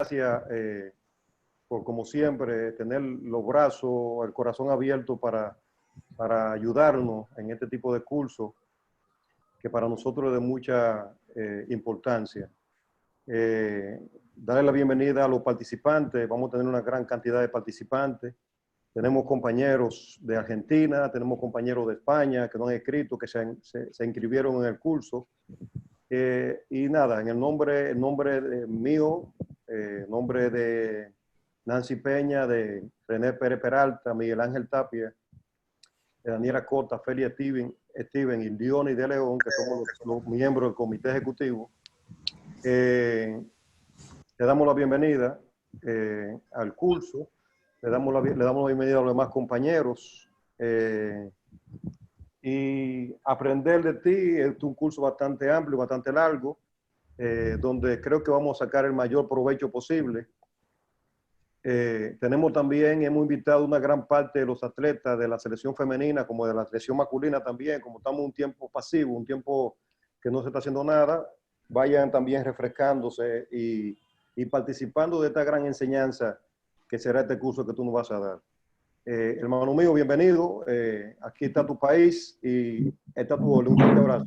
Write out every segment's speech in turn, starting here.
Gracias por, como siempre, tener los brazos, el corazón abierto para ayudarnos en este tipo de cursos que para nosotros es de mucha importancia. Darle la bienvenida a los participantes. Vamos a tener una gran cantidad de participantes. Tenemos compañeros de Argentina, tenemos compañeros de España que nos han escrito, que se inscribieron en el curso. Y nada, en el nombre mío, nombre de Nancy Peña, de René Pérez Peralta, Miguel Ángel Tapia, de Daniela Cota, Felia Steven y Leoni de León, que somos los miembros del comité ejecutivo, le damos la bienvenida al curso, le damos la bienvenida a los demás compañeros. Y aprender de ti es un curso bastante amplio, bastante largo, donde creo que vamos a sacar el mayor provecho posible. Hemos invitado una gran parte de los atletas de la selección femenina como de la selección masculina también, como estamos en un tiempo pasivo, un tiempo que no se está haciendo nada, vayan también refrescándose y participando de esta gran enseñanza que será este curso que tú nos vas a dar. Hermano mío, bienvenido. Aquí está tu país y está tu orden. Un fuerte abrazo.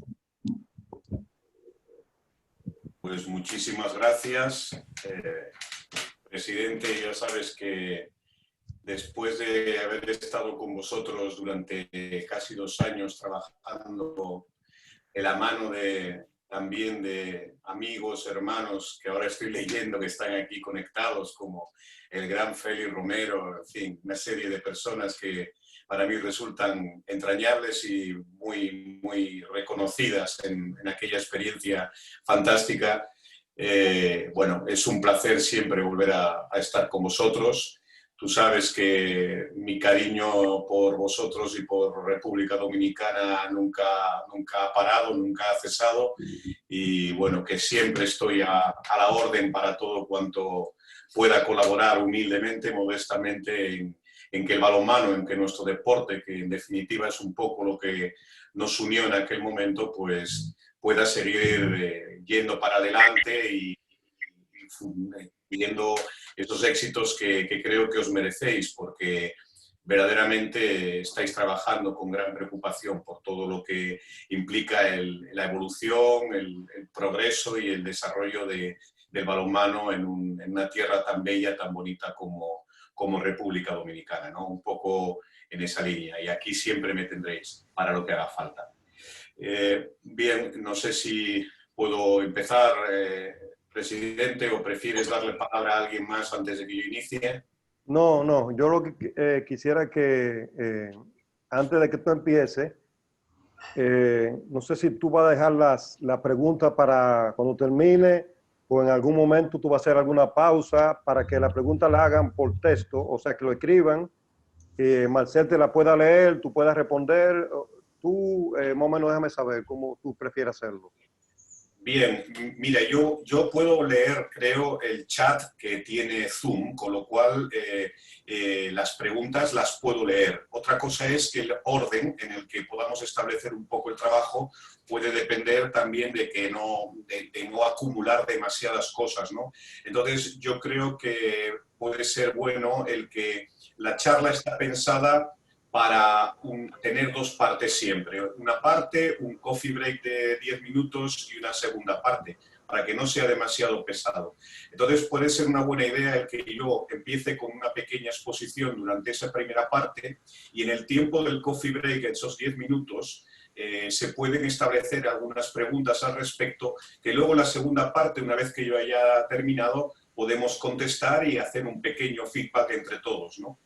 Pues muchísimas gracias, presidente. Ya sabes que después de haber estado con vosotros durante casi 2 años trabajando de la mano también de amigos, hermanos que ahora estoy leyendo que están aquí conectados, como el gran Félix Romero, en fin, una serie de personas que para mí resultan entrañables y muy, muy reconocidas en aquella experiencia fantástica. Bueno, es un placer siempre volver a estar con vosotros. Tú sabes que mi cariño por vosotros y por República Dominicana nunca ha parado, nunca ha cesado, y bueno, que siempre estoy a la orden para todo cuanto pueda colaborar humildemente, modestamente, en que el balonmano, en que nuestro deporte, que en definitiva es un poco lo que nos unió en aquel momento, pues pueda seguir yendo para adelante y viendo esos éxitos que creo que os merecéis, porque verdaderamente estáis trabajando con gran preocupación por todo lo que implica la evolución, el progreso y el desarrollo del balonmano en una tierra tan bella, tan bonita como República Dominicana, ¿no? Un poco en esa línea, y aquí siempre me tendréis para lo que haga falta. Bien, no sé si puedo empezar, presidente, o prefieres darle palabra a alguien más antes de que yo inicie. No, yo lo que quisiera que antes de que tú empieces, no sé si tú vas a dejar la pregunta para cuando termine o en algún momento tú vas a hacer alguna pausa para que la pregunta la hagan por texto, o sea, que lo escriban, Marcel te la pueda leer, tú puedas responder. Tú más o menos déjame saber cómo tú prefieres hacerlo. Bien, mira, yo puedo leer, creo, el chat que tiene Zoom, con lo cual las preguntas las puedo leer. Otra cosa es que el orden en el que podamos establecer un poco el trabajo puede depender también de no acumular demasiadas cosas, ¿no? Entonces, yo creo que puede ser bueno el que la charla está pensada para tener 2 partes siempre. Una parte, un coffee break de 10 minutos y una segunda parte, para que no sea demasiado pesado. Entonces puede ser una buena idea el que yo empiece con una pequeña exposición durante esa primera parte, y en el tiempo del coffee break, esos 10 minutos, se pueden establecer algunas preguntas al respecto, que luego en la segunda parte, una vez que yo haya terminado, podemos contestar y hacer un pequeño feedback entre todos, ¿no?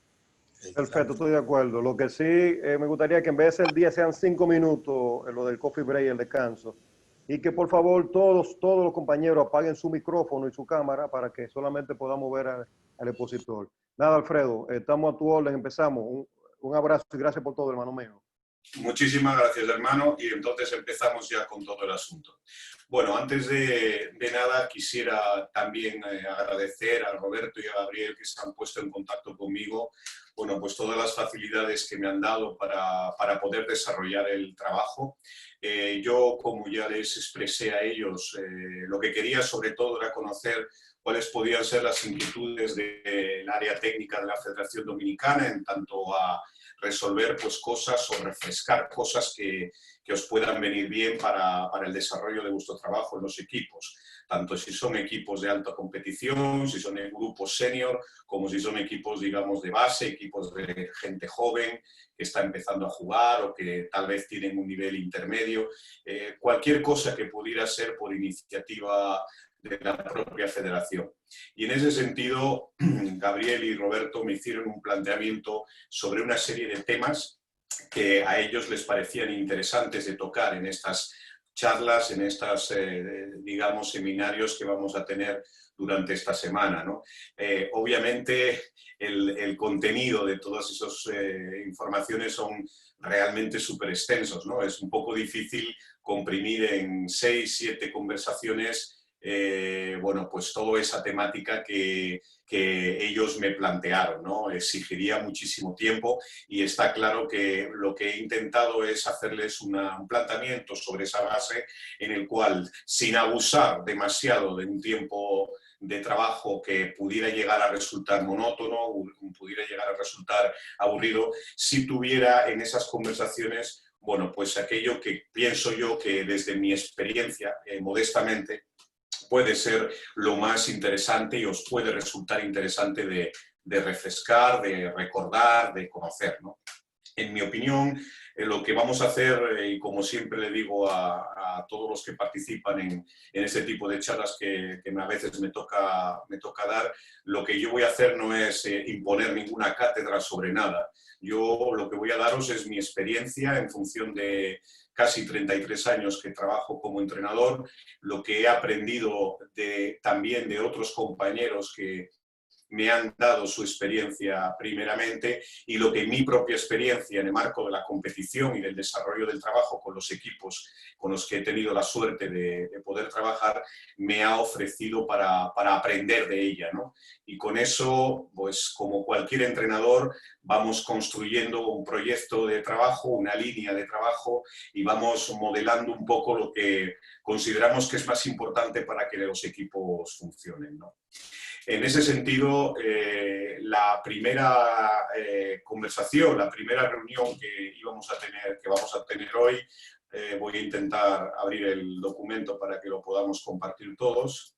Perfecto, estoy de acuerdo. Lo que sí me gustaría que en vez de ser 10 sean 5 minutos lo del coffee break, el descanso. Y que por favor todos los compañeros apaguen su micrófono y su cámara para que solamente podamos ver al expositor. Nada, Alfredo, estamos a tu orden, empezamos. Un abrazo y gracias por todo, hermano mío. Muchísimas gracias, hermano, y entonces empezamos ya con todo el asunto. Bueno, antes de nada quisiera también agradecer a Roberto y a Gabriel, que se han puesto en contacto conmigo, bueno, pues todas las facilidades que me han dado para poder desarrollar el trabajo. Yo, como ya les expresé a ellos, lo que quería sobre todo era conocer cuáles podían ser las inquietudes del área técnica de la Federación Dominicana en tanto a resolver pues, cosas o refrescar cosas que os puedan venir bien para el desarrollo de vuestro trabajo en los equipos, tanto si son equipos de alta competición, si son grupos senior, como si son equipos, digamos, de base, equipos de gente joven que está empezando a jugar o que tal vez tienen un nivel intermedio, cualquier cosa que pudiera ser por iniciativa de la propia federación. Y en ese sentido, Gabriel y Roberto me hicieron un planteamiento sobre una serie de temas que a ellos les parecían interesantes de tocar en estas charlas, en estas, digamos, seminarios que vamos a tener durante esta semana, ¿no? Obviamente, el contenido de todas esas informaciones son realmente súper extensos, ¿no? Es un poco difícil comprimir en 6, 7 conversaciones bueno, pues toda esa temática que ellos me plantearon, ¿no? Exigiría muchísimo tiempo y está claro que lo que he intentado es hacerles un planteamiento sobre esa base en el cual, sin abusar demasiado de un tiempo de trabajo que pudiera llegar a resultar monótono, pudiera llegar a resultar aburrido, si tuviera en esas conversaciones, bueno, pues aquello que pienso yo que desde mi experiencia, modestamente, puede ser lo más interesante y os puede resultar interesante de refrescar, de recordar, de conocer, ¿no? En mi opinión, lo que vamos a hacer, y como siempre le digo a todos los que participan en este tipo de charlas que a veces me toca dar, lo que yo voy a hacer no es imponer ninguna cátedra sobre nada. Yo lo que voy a daros es mi experiencia en función de casi 33 años que trabajo como entrenador, lo que he aprendido también de otros compañeros que me han dado su experiencia primeramente y lo que mi propia experiencia en el marco de la competición y del desarrollo del trabajo con los equipos con los que he tenido la suerte de poder trabajar me ha ofrecido para aprender de ella, ¿no? Y con eso, pues como cualquier entrenador, vamos construyendo un proyecto de trabajo, una línea de trabajo y vamos modelando un poco lo que consideramos que es más importante para que los equipos funcionen, ¿no? En ese sentido, la primera conversación, la primera reunión que vamos a tener hoy, voy a intentar abrir el documento para que lo podamos compartir todos.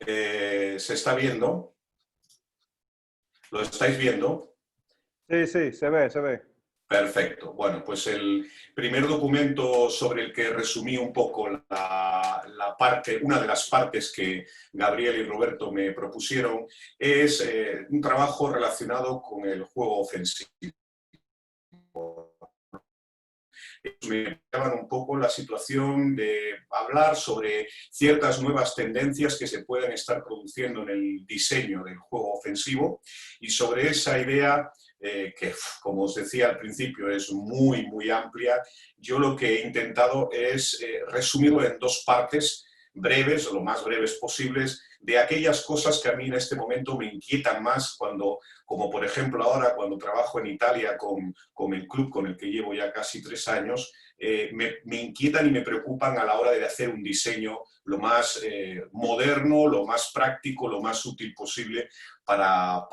¿Se está viendo? ¿Lo estáis viendo? Sí, sí, se ve, se ve. Perfecto. Bueno, pues el primer documento sobre el que resumí un poco una de las partes que Gabriel y Roberto me propusieron es un trabajo relacionado con el juego ofensivo. Me daban un poco la situación de hablar sobre ciertas nuevas tendencias que se pueden estar produciendo en el diseño del juego ofensivo y sobre esa idea que, como os decía al principio, es muy, muy amplia. Yo lo que he intentado es resumirlo en dos partes breves, o lo más breves posibles, de aquellas cosas que a mí en este momento me inquietan más cuando, como por ejemplo ahora cuando trabajo en Italia con el club con el que llevo ya casi 3 años, me inquietan y me preocupan a la hora de hacer un diseño lo más moderno, lo más práctico, lo más útil posible para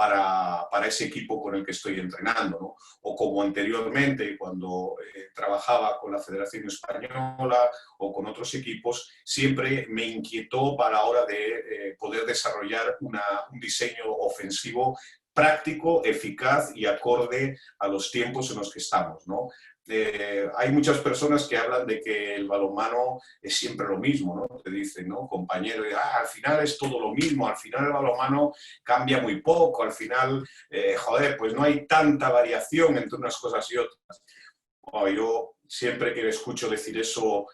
ese equipo con el que estoy entrenando, ¿no? O como anteriormente, cuando trabajaba con la Federación Española o con otros equipos, siempre me inquietó para la hora de poder desarrollar un diseño ofensivo práctico, eficaz y acorde a los tiempos en los que estamos, ¿no? Hay muchas personas que hablan de que el balonmano es siempre lo mismo, ¿no? Te dicen, ¿no? Compañero, al final es todo lo mismo, al final el balonmano cambia muy poco, al final, joder, pues no hay tanta variación entre unas cosas y otras. Bueno, yo siempre que escucho decir eso,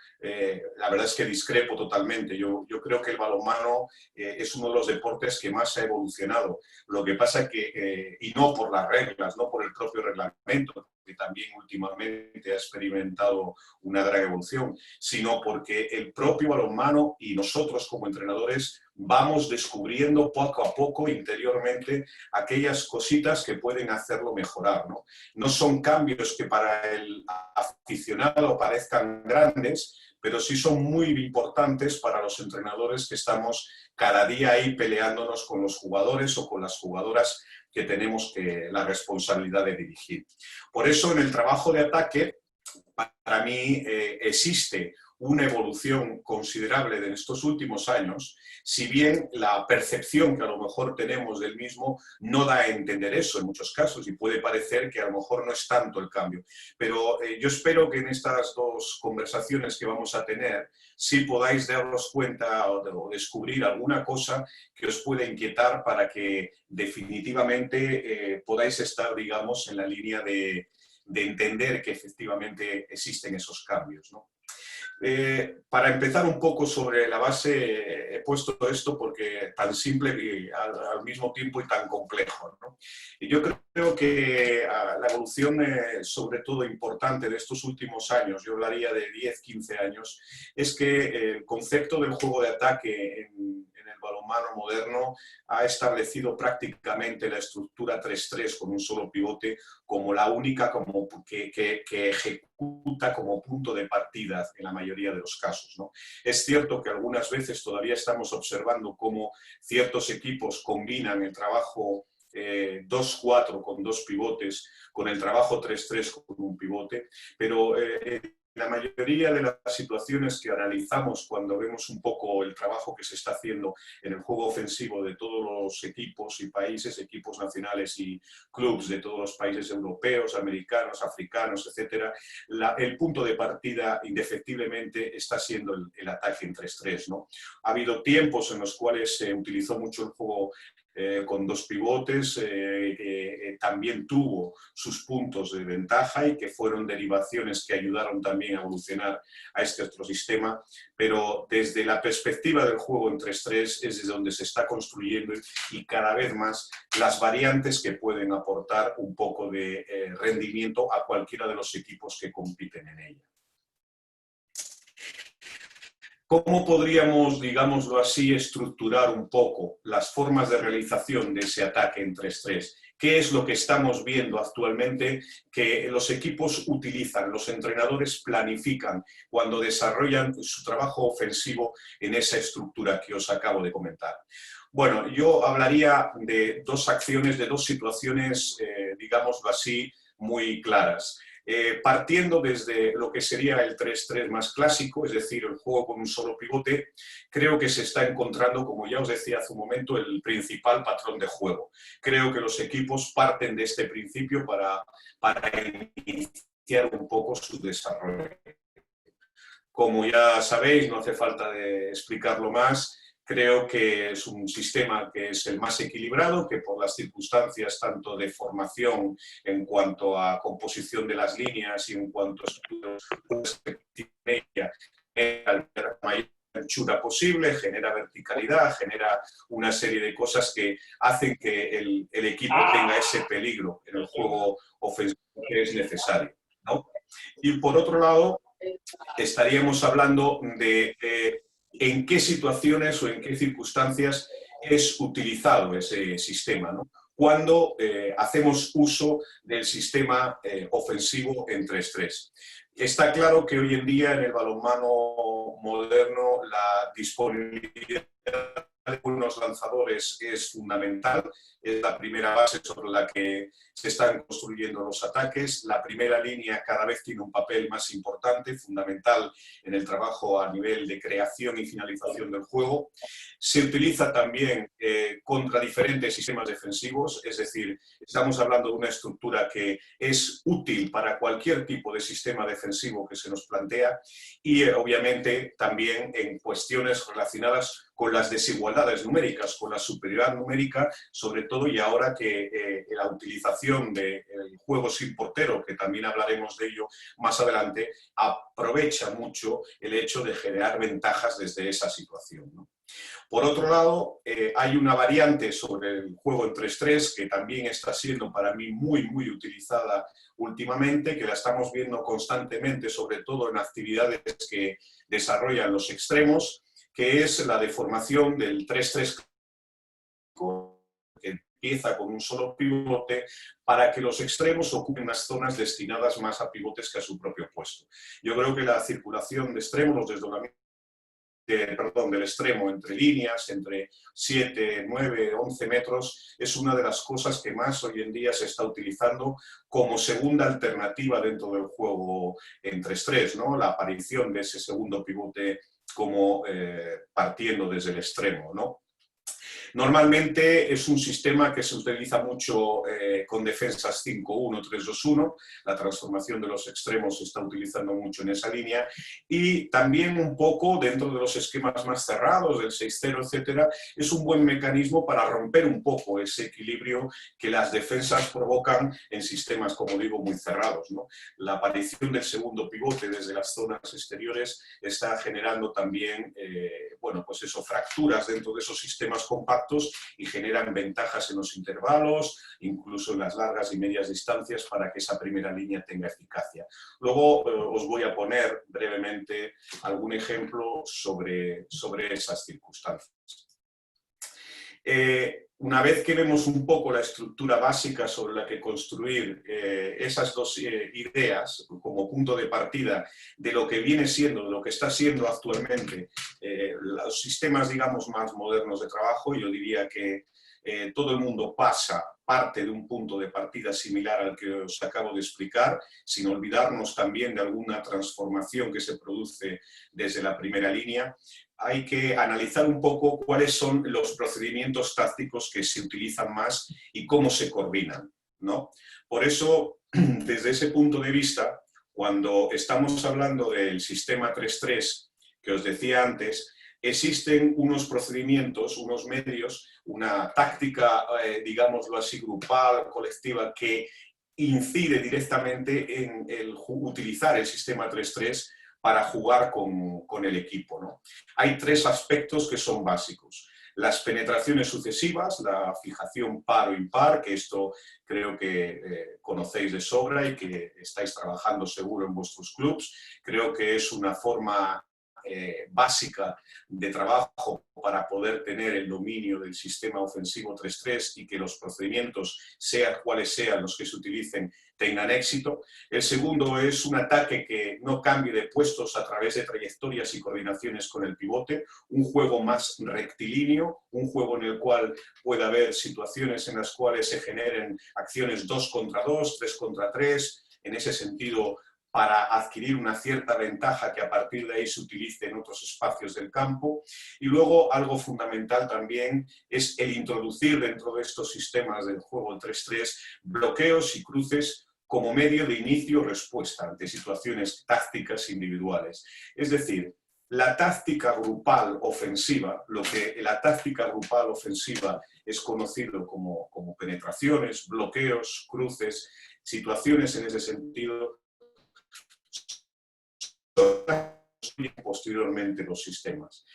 la verdad es que discrepo totalmente. Yo creo que el balonmano es uno de los deportes que más ha evolucionado. Lo que pasa es que, y no por las reglas, no por el propio reglamento, que también últimamente ha experimentado una gran evolución, sino porque el propio balonmano y nosotros como entrenadores vamos descubriendo poco a poco interiormente aquellas cositas que pueden hacerlo mejorar, ¿no? No son cambios que para el aficionado parezcan grandes, pero sí son muy importantes para los entrenadores que estamos cada día ahí peleándonos con los jugadores o con las jugadoras que tenemos la responsabilidad de dirigir. Por eso en el trabajo de ataque, para mí existe una evolución considerable en estos últimos años, si bien la percepción que a lo mejor tenemos del mismo no da a entender eso en muchos casos y puede parecer que a lo mejor no es tanto el cambio. Pero yo espero que en estas dos conversaciones que vamos a tener sí podáis daros cuenta o descubrir alguna cosa que os pueda inquietar para que definitivamente podáis estar, digamos, en la línea de entender que efectivamente existen esos cambios, ¿no? Para empezar un poco sobre la base, he puesto esto porque tan simple y al mismo tiempo y tan complejo, ¿no? Y yo creo que la evolución, sobre todo importante de estos últimos años, yo hablaría de 10, 15 años, es que el concepto del juego de ataque en el balonmano moderno ha establecido prácticamente la estructura 3-3 con un solo pivote como la única que ejecuta como punto de partida en la mayoría de los casos, ¿no? Es cierto que algunas veces todavía estamos observando cómo ciertos equipos combinan el trabajo 2-4 con dos pivotes, con el trabajo 3-3 con un pivote, pero la mayoría de las situaciones que analizamos cuando vemos un poco el trabajo que se está haciendo en el juego ofensivo de todos los equipos y países, equipos nacionales y clubes de todos los países europeos, americanos, africanos, etcétera, el punto de partida indefectiblemente está siendo el ataque en 3-3, ¿no? Ha habido tiempos en los cuales se utilizó mucho el juego con dos pivotes, también tuvo sus puntos de ventaja y que fueron derivaciones que ayudaron también a evolucionar a este otro sistema, pero desde la perspectiva del juego en 3-3 es desde donde se está construyendo y cada vez más las variantes que pueden aportar un poco de rendimiento a cualquiera de los equipos que compiten en ella. ¿Cómo podríamos, digámoslo así, estructurar un poco las formas de realización de ese ataque en 3-3? ¿Qué es lo que estamos viendo actualmente que los equipos utilizan, los entrenadores planifican cuando desarrollan su trabajo ofensivo en esa estructura que os acabo de comentar? Bueno, yo hablaría de dos acciones, de dos situaciones, digámoslo así, muy claras. Partiendo desde lo que sería el 3-3 más clásico, es decir, el juego con un solo pivote, creo que se está encontrando, como ya os decía hace un momento, el principal patrón de juego. Creo que los equipos parten de este principio para iniciar un poco su desarrollo. Como ya sabéis, no hace falta de explicarlo más, creo que es un sistema que es el más equilibrado, que por las circunstancias tanto de formación en cuanto a composición de las líneas y en cuanto a estudios genera la mayor anchura posible, genera verticalidad, genera una serie de cosas que hacen que el equipo tenga ese peligro en el juego ofensivo que es necesario, ¿no? Y por otro lado, estaríamos hablando de en qué situaciones o en qué circunstancias es utilizado ese sistema, ¿no? Cuando hacemos uso del sistema ofensivo en 3-3. Está claro que hoy en día en el balonmano moderno la disponibilidad de unos lanzadores es fundamental, es la primera base sobre la que se están construyendo los ataques. La primera línea cada vez tiene un papel más importante, fundamental en el trabajo a nivel de creación y finalización del juego. Se utiliza también contra diferentes sistemas defensivos, es decir, estamos hablando de una estructura que es útil para cualquier tipo de sistema defensivo que se nos plantea y obviamente también en cuestiones relacionadas con las desigualdades numéricas, con la superioridad numérica, sobre todo y ahora que la utilización del juego sin portero, que también hablaremos de ello más adelante, aprovecha mucho el hecho de generar ventajas desde esa situación, ¿no? Por otro lado, hay una variante sobre el juego en 3-3 que también está siendo para mí muy, muy utilizada últimamente, que la estamos viendo constantemente, sobre todo en actividades que desarrollan los extremos, que es la deformación del 3-3, que empieza con un solo pivote para que los extremos ocupen las zonas destinadas más a pivotes que a su propio puesto. Yo creo que la circulación de extremos, los desdoblamientos del extremo entre líneas, entre 7, 9, 11 metros, es una de las cosas que más hoy en día se está utilizando como segunda alternativa dentro del juego en 3-3, ¿no? La aparición de ese segundo pivote como partiendo desde el extremo, ¿no? Normalmente es un sistema que se utiliza mucho con defensas 5-1, 3-2-1, la transformación de los extremos se está utilizando mucho en esa línea, y también un poco dentro de los esquemas más cerrados, del 6-0, etcétera, es un buen mecanismo para romper un poco ese equilibrio que las defensas provocan en sistemas, como digo, muy cerrados, ¿no? La aparición del segundo pivote desde las zonas exteriores está generando también, bueno, pues eso, fracturas dentro de esos sistemas compactos y generan ventajas en los intervalos, incluso en las largas y medias distancias, para que esa primera línea tenga eficacia. Luego os voy a poner brevemente algún ejemplo sobre esas circunstancias. Una vez que vemos un poco la estructura básica sobre la que construir esas dos ideas como punto de partida de lo que viene siendo, de lo que está siendo actualmente los sistemas, digamos, más modernos de trabajo, yo diría que todo el mundo parte de un punto de partida similar al que os acabo de explicar, sin olvidarnos también de alguna transformación que se produce desde la primera línea. Hay que analizar un poco cuáles son los procedimientos tácticos que se utilizan más y cómo se coordinan, ¿no? Por eso, desde ese punto de vista, cuando estamos hablando del sistema 3-3 que os decía antes, existen unos procedimientos, unos medios, una táctica, digámoslo así, grupal, colectiva, que incide directamente en utilizar el sistema 3-3 para jugar con el equipo, ¿no? Hay tres aspectos que son básicos. Las penetraciones sucesivas, la fijación par o impar, que esto creo que conocéis de sobra y que estáis trabajando seguro en vuestros clubs. Creo que es una forma básica de trabajo para poder tener el dominio del sistema ofensivo 3-3 y que los procedimientos, sean cuales sean los que se utilicen, tengan éxito. El segundo es un ataque que no cambie de puestos a través de trayectorias y coordinaciones con el pivote, un juego más rectilíneo, un juego en el cual pueda haber situaciones en las cuales se generen acciones 2 contra 2, 3 contra 3, en ese sentido, para adquirir una cierta ventaja que a partir de ahí se utilice en otros espacios del campo. Y luego algo fundamental también es el introducir dentro de estos sistemas del juego 3-3 bloqueos y cruces como medio de inicio-respuesta ante situaciones tácticas individuales. Es decir, la táctica grupal ofensiva, lo que la táctica grupal ofensiva es conocido como penetraciones, bloqueos, cruces, situaciones en ese sentido, posteriormente los sistemas.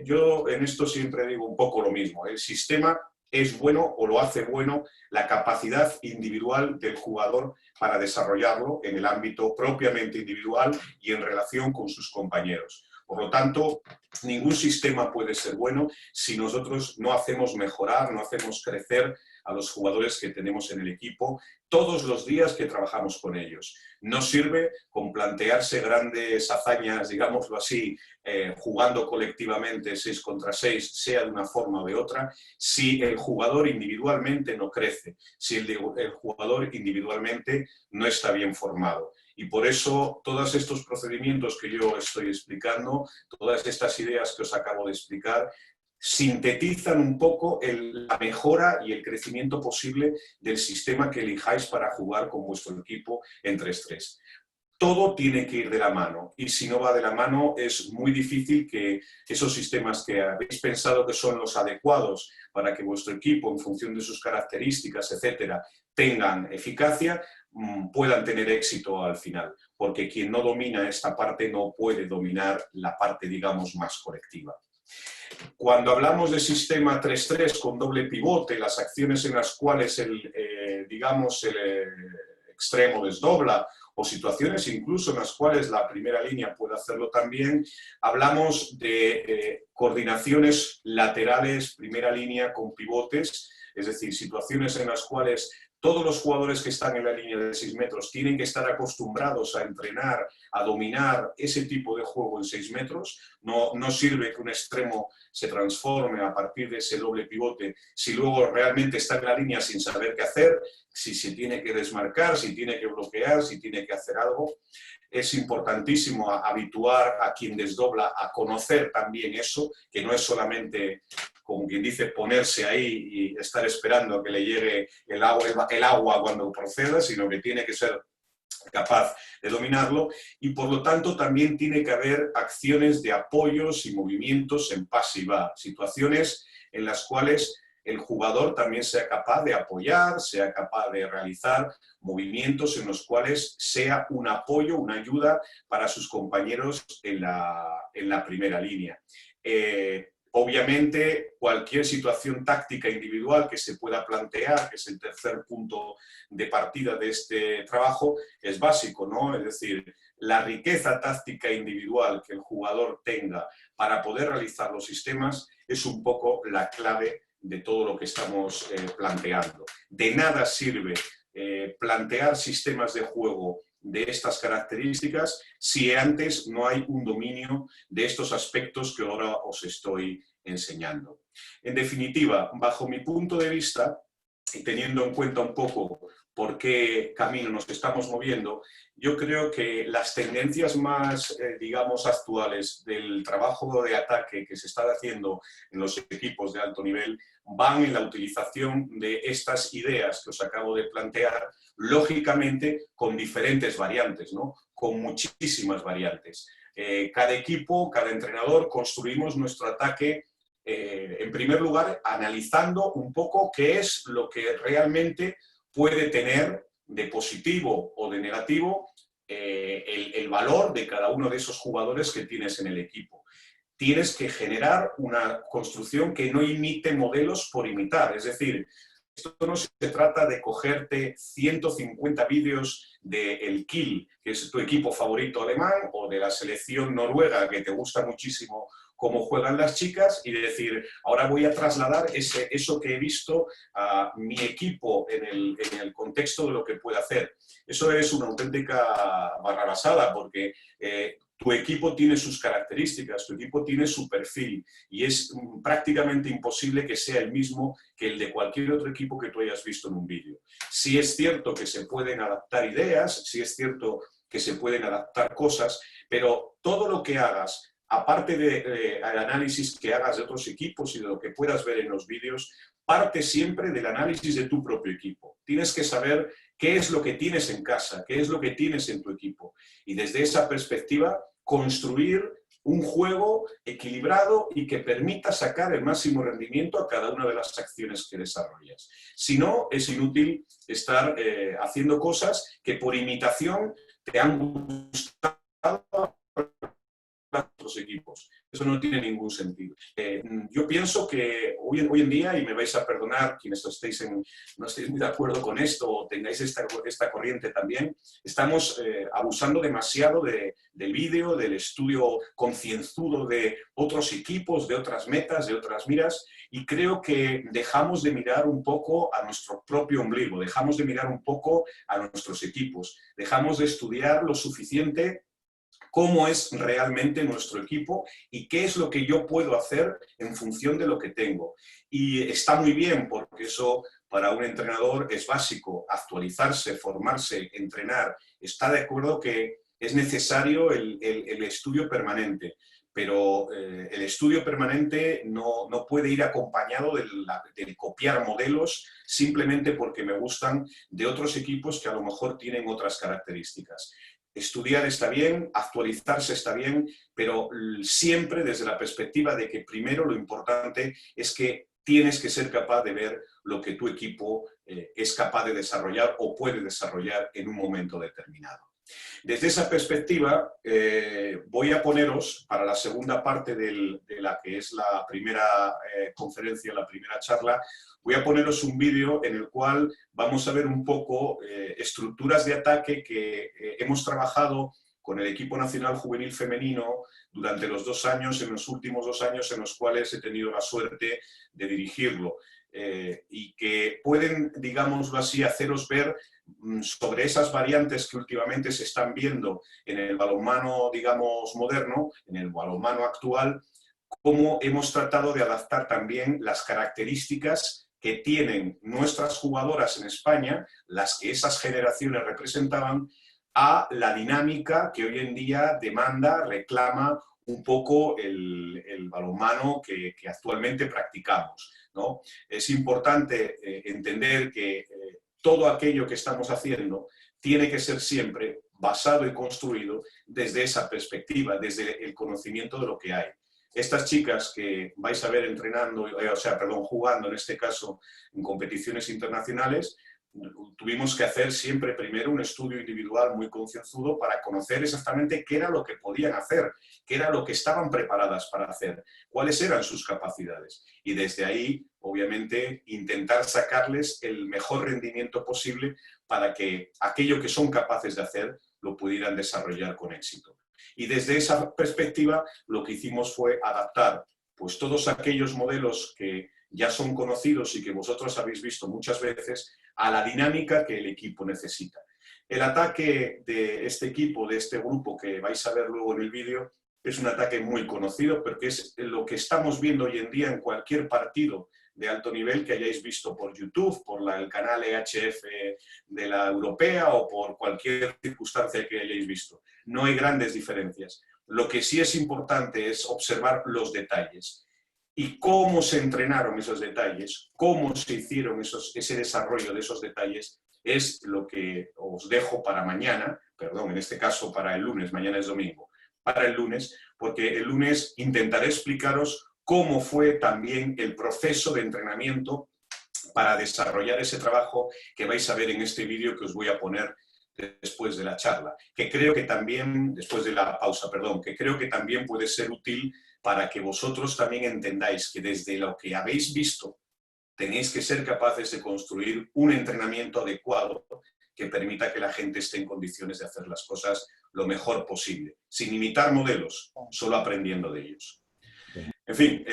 Yo en esto siempre digo un poco lo mismo. El sistema es bueno o lo hace bueno la capacidad individual del jugador para desarrollarlo en el ámbito propiamente individual y en relación con sus compañeros. Por lo tanto, ningún sistema puede ser bueno si nosotros no hacemos mejorar, no hacemos crecer a los jugadores que tenemos en el equipo todos los días que trabajamos con ellos. No sirve con plantearse grandes hazañas, digámoslo así, jugando colectivamente 6 contra 6, sea de una forma o de otra, si el jugador individualmente no crece, si el jugador individualmente no está bien formado. Y por eso todos estos procedimientos que yo estoy explicando, todas estas ideas que os acabo de explicar, sintetizan un poco la mejora y el crecimiento posible del sistema que elijáis para jugar con vuestro equipo en 3-3. Todo tiene que ir de la mano y si no va de la mano es muy difícil que esos sistemas que habéis pensado que son los adecuados para que vuestro equipo, en función de sus características, etcétera, tengan eficacia, puedan tener éxito al final, porque quien no domina esta parte no puede dominar la parte, digamos, más colectiva. Cuando hablamos de sistema 3-3 con doble pivote, las acciones en las cuales extremo desdobla, o situaciones incluso en las cuales la primera línea puede hacerlo también, hablamos de coordinaciones laterales, primera línea con pivotes, es decir, situaciones en las cuales todos los jugadores que están en la línea de 6 metros tienen que estar acostumbrados a entrenar, a dominar ese tipo de juego en 6 metros. No sirve que un extremo se transforme a partir de ese doble pivote si luego realmente está en la línea sin saber qué hacer, si se tiene que desmarcar, si tiene que bloquear, si tiene que hacer algo. Es importantísimo habituar a quien desdobla a conocer también eso, que no es solamente, como quien dice, ponerse ahí y estar esperando a que le llegue el agua cuando proceda, sino que tiene que ser capaz de dominarlo y por lo tanto también tiene que haber acciones de apoyos y movimientos en pasiva, situaciones en las cuales el jugador también sea capaz de apoyar, sea capaz de realizar movimientos en los cuales sea un apoyo, una ayuda para sus compañeros en la primera línea. Obviamente, cualquier situación táctica individual que se pueda plantear, que es el tercer punto de partida de este trabajo, es básico, ¿no? Es decir, la riqueza táctica individual que el jugador tenga para poder realizar los sistemas es un poco la clave de todo lo que estamos planteando. De nada sirve plantear sistemas de juego de estas características si antes no hay un dominio de estos aspectos que ahora os estoy enseñando. En definitiva, bajo mi punto de vista, y teniendo en cuenta un poco por qué camino nos estamos moviendo, yo creo que las tendencias más, digamos, actuales del trabajo de ataque que se está haciendo en los equipos de alto nivel van en la utilización de estas ideas que os acabo de plantear, lógicamente con diferentes variantes, ¿no? Con muchísimas variantes. Cada equipo, cada entrenador, construimos nuestro ataque en primer lugar, analizando un poco qué es lo que realmente puede tener de positivo o de negativo el valor de cada uno de esos jugadores que tienes en el equipo. Tienes que generar una construcción que no imite modelos por imitar, es decir, esto no se trata de cogerte 150 vídeos del Kiel, que es tu equipo favorito alemán, o de la selección noruega, que te gusta muchísimo cómo juegan las chicas, y decir, ahora voy a trasladar eso que he visto a mi equipo en el contexto de lo que puede hacer. Eso es una auténtica barrabasada, porque tu equipo tiene sus características, tu equipo tiene su perfil y es prácticamente imposible que sea el mismo que el de cualquier otro equipo que tú hayas visto en un vídeo. Sí es cierto que se pueden adaptar ideas, sí es cierto que se pueden adaptar cosas, pero todo lo que hagas, aparte del análisis que hagas de otros equipos y de lo que puedas ver en los vídeos, parte siempre del análisis de tu propio equipo. Tienes que saber qué es lo que tienes en casa, qué es lo que tienes en tu equipo. Y desde esa perspectiva, construir un juego equilibrado y que permita sacar el máximo rendimiento a cada una de las acciones que desarrollas. Si no, es inútil estar haciendo cosas que por imitación te han gustado a otros equipos. Eso no tiene ningún sentido. Yo pienso que hoy en día, y me vais a perdonar quienes no estéis muy de acuerdo con esto o tengáis esta corriente también, estamos abusando demasiado del vídeo, del estudio concienzudo de otros equipos, de otras metas, de otras miras, y creo que dejamos de mirar un poco a nuestro propio ombligo, dejamos de mirar un poco a nuestros equipos, dejamos de estudiar lo suficiente cómo es realmente nuestro equipo y qué es lo que yo puedo hacer en función de lo que tengo. Y está muy bien, porque eso para un entrenador es básico, actualizarse, formarse, entrenar. Está de acuerdo que es necesario el estudio permanente, pero el estudio permanente no puede ir acompañado del copiar modelos simplemente porque me gustan de otros equipos que a lo mejor tienen otras características. Estudiar está bien, actualizarse está bien, pero siempre desde la perspectiva de que primero lo importante es que tienes que ser capaz de ver lo que tu equipo es capaz de desarrollar o puede desarrollar en un momento determinado. Desde esa perspectiva, voy a poneros, para la segunda parte de la que es la primera conferencia, la primera charla, voy a poneros un vídeo en el cual vamos a ver un poco estructuras de ataque que hemos trabajado con el equipo nacional juvenil femenino durante los 2 años, en los últimos 2 años en los cuales he tenido la suerte de dirigirlo. Y que pueden, digámoslo así, haceros ver sobre esas variantes que últimamente se están viendo en el balonmano, digamos, moderno, en el balonmano actual, cómo hemos tratado de adaptar también las características que tienen nuestras jugadoras en España, las que esas generaciones representaban, a la dinámica que hoy en día demanda, reclama un poco el balonmano que actualmente practicamos, ¿no? Es importante entender que todo aquello que estamos haciendo tiene que ser siempre basado y construido desde esa perspectiva, desde el conocimiento de lo que hay. Estas chicas que vais a ver entrenando, jugando en este caso en competiciones internacionales, tuvimos que hacer siempre primero un estudio individual muy concienzudo para conocer exactamente qué era lo que podían hacer, qué era lo que estaban preparadas para hacer, cuáles eran sus capacidades. Y desde ahí, obviamente, intentar sacarles el mejor rendimiento posible para que aquello que son capaces de hacer lo pudieran desarrollar con éxito. Y desde esa perspectiva, lo que hicimos fue adaptar pues, todos aquellos modelos que ya son conocidos y que vosotros habéis visto muchas veces, a la dinámica que el equipo necesita. El ataque de este equipo, de este grupo que vais a ver luego en el vídeo, es un ataque muy conocido porque es lo que estamos viendo hoy en día en cualquier partido de alto nivel que hayáis visto por YouTube, por el canal EHF de la europea o por cualquier circunstancia que hayáis visto. No hay grandes diferencias. Lo que sí es importante es observar los detalles. Y cómo se entrenaron esos detalles, cómo se hicieron ese desarrollo de esos detalles, es lo que os dejo para mañana, perdón, en este caso para el lunes, mañana es domingo, para el lunes, porque el lunes intentaré explicaros cómo fue también el proceso de entrenamiento para desarrollar ese trabajo que vais a ver en este vídeo que os voy a poner después de la charla, que creo que también, después de la pausa, perdón, que creo que también puede ser útil para que vosotros también entendáis que desde lo que habéis visto tenéis que ser capaces de construir un entrenamiento adecuado que permita que la gente esté en condiciones de hacer las cosas lo mejor posible, sin imitar modelos, solo aprendiendo de ellos. En fin,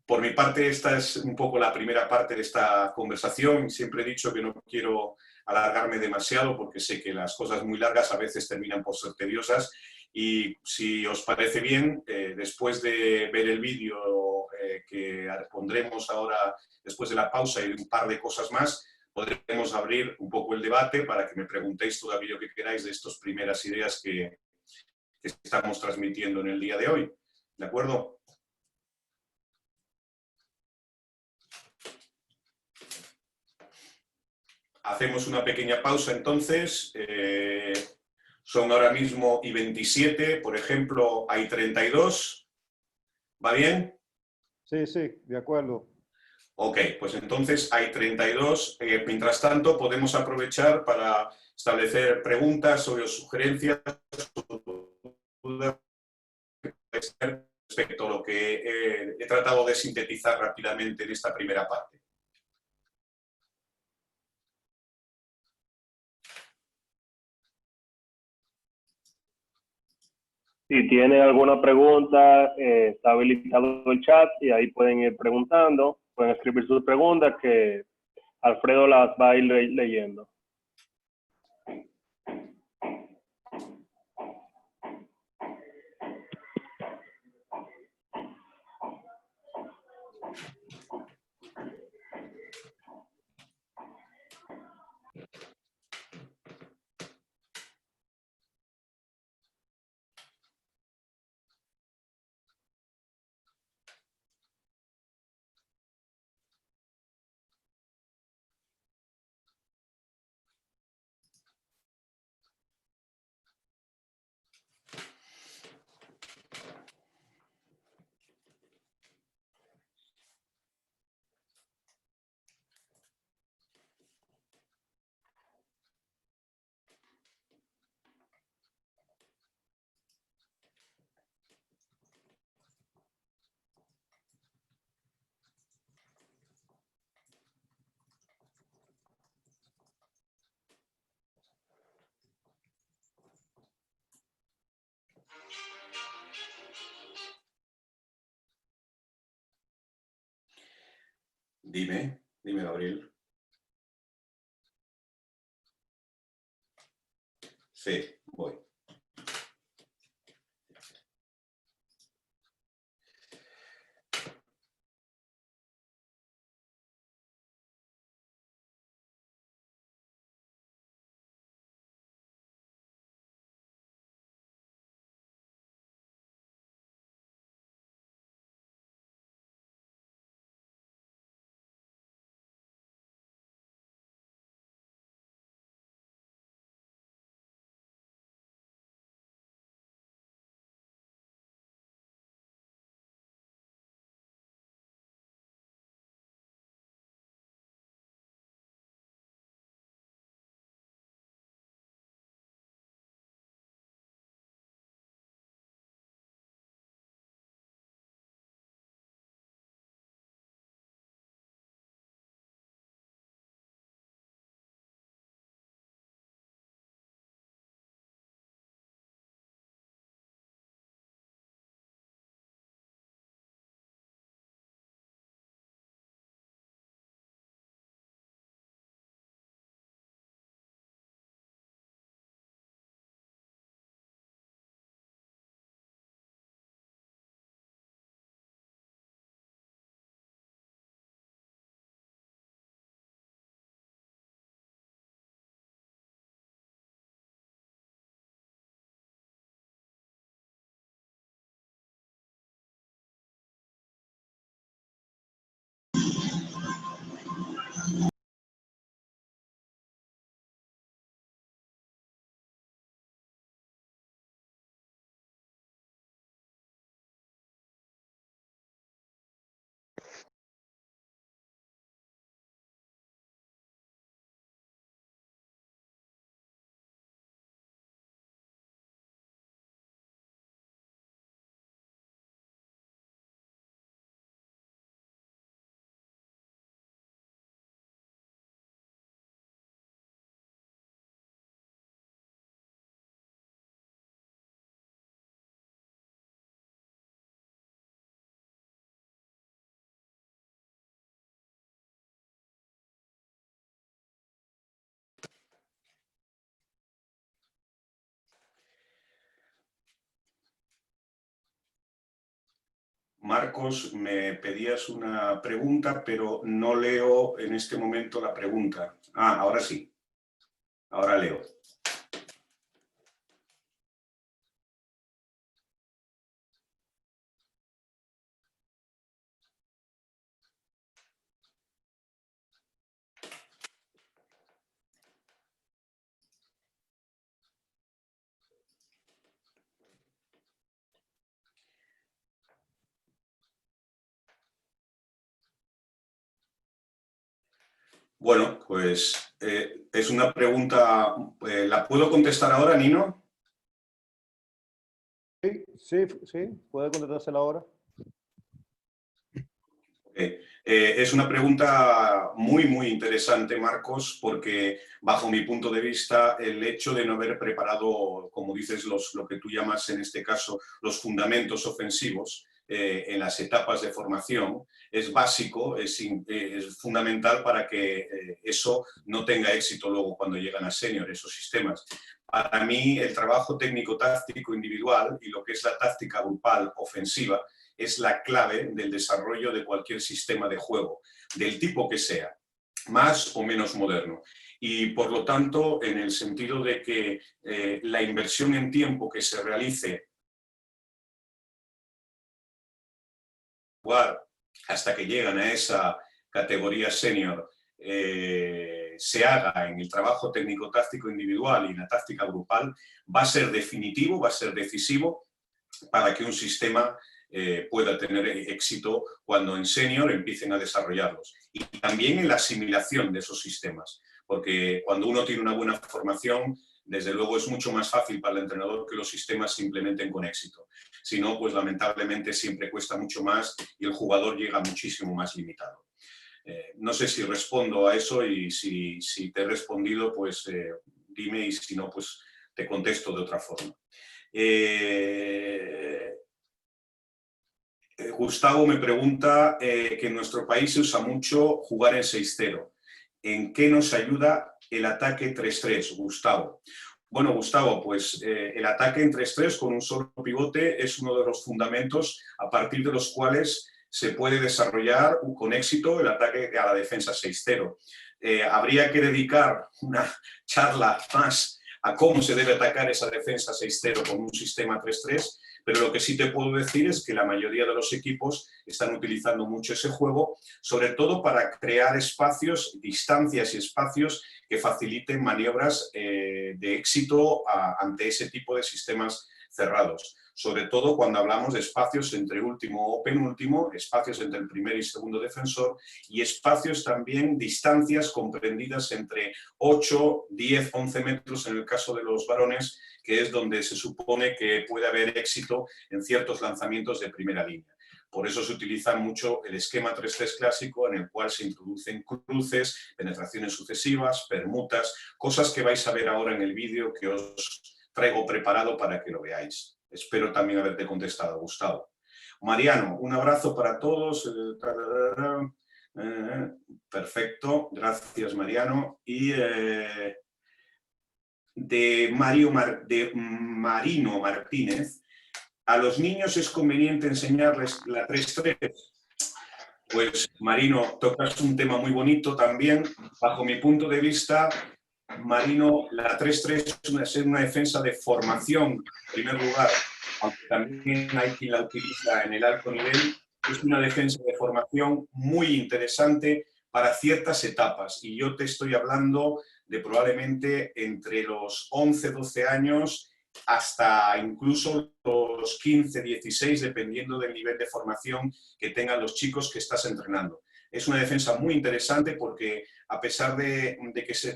por mi parte, esta es un poco la primera parte de esta conversación. Siempre he dicho que no quiero alargarme demasiado porque sé que las cosas muy largas a veces terminan por ser tediosas. Y si os parece bien, después de ver el vídeo que pondremos ahora después de la pausa y un par de cosas más, podremos abrir un poco el debate para que me preguntéis todo aquello que queráis de estas primeras ideas que estamos transmitiendo en el día de hoy. ¿De acuerdo? Hacemos una pequeña pausa entonces. Son ahora mismo y 27, por ejemplo, hay 32. ¿Va bien? Sí, sí, de acuerdo. Ok, pues entonces hay 32. Mientras tanto, podemos aprovechar para establecer preguntas o sugerencias respecto a lo que he tratado de sintetizar rápidamente en esta primera parte. Si tiene alguna pregunta, está habilitado el chat y ahí pueden ir preguntando, pueden escribir sus preguntas que Alfredo las va a ir leyendo. Dime, Gabriel. Sí, voy. Marcos, me pedías una pregunta, pero no leo en este momento la pregunta. Ah, ahora sí. Ahora leo. Bueno, pues es una pregunta, ¿la puedo contestar ahora, Nino? Sí, puede contestársela ahora. Es una pregunta muy interesante, Marcos, porque bajo mi punto de vista el hecho de no haber preparado, como dices, lo que tú llamas en este caso los fundamentos ofensivos en las etapas de formación es básico, es fundamental para que eso no tenga éxito luego cuando llegan a senior, esos sistemas. Para mí el trabajo técnico-táctico individual y lo que es la táctica grupal ofensiva es la clave del desarrollo de cualquier sistema de juego, del tipo que sea, más o menos moderno. Y por lo tanto, en el sentido de que la inversión en tiempo que se realice hasta que llegan a esa categoría senior se haga en el trabajo técnico-táctico individual y en la táctica grupal, va a ser definitivo, va a ser decisivo para que un sistema pueda tener éxito cuando en senior empiecen a desarrollarlos. Y también en la asimilación de esos sistemas, porque cuando uno tiene una buena formación, desde luego es mucho más fácil para el entrenador que los sistemas se implementen con éxito. Si no, pues lamentablemente siempre cuesta mucho más y el jugador llega muchísimo más limitado. No sé si respondo a eso y si te he respondido, pues dime y si no, pues te contesto de otra forma. Gustavo me pregunta que en nuestro país se usa mucho jugar en 6-0. ¿En qué nos ayuda el ataque 3-3, Gustavo? Bueno, Gustavo, pues el ataque en 3-3 con un solo pivote es uno de los fundamentos a partir de los cuales se puede desarrollar con éxito el ataque a la defensa 6-0. Habría que dedicar una charla más a cómo se debe atacar esa defensa 6-0 con un sistema 3-3, pero lo que sí te puedo decir es que la mayoría de los equipos están utilizando mucho ese juego, sobre todo para crear espacios, distancias y espacios que faciliten maniobras de éxito ante ese tipo de sistemas cerrados. Sobre todo cuando hablamos de espacios entre último o penúltimo, espacios entre el primer y segundo defensor y espacios también, distancias comprendidas entre 8, 10, 11 metros en el caso de los varones, que es donde se supone que puede haber éxito en ciertos lanzamientos de primera línea. Por eso se utiliza mucho el esquema 3-3 clásico, en el cual se introducen cruces, penetraciones sucesivas, permutas, cosas que vais a ver ahora en el vídeo que os traigo preparado para que lo veáis. Espero también haberte contestado, Gustavo. Mariano, un abrazo para todos. Perfecto, gracias, Mariano. Y de Marino Martínez, ¿a los niños es conveniente enseñarles la 3-3? Pues, Marino, tocas un tema muy bonito también. Bajo mi punto de vista, Marino, la 3-3 es una defensa de formación, en primer lugar, aunque también hay quien la utiliza en el alto nivel. Es una defensa de formación muy interesante para ciertas etapas. Y yo te estoy hablando de probablemente entre los 11, 12 años hasta incluso los 15, 16, dependiendo del nivel de formación que tengan los chicos que estás entrenando. Es una defensa muy interesante porque, a pesar de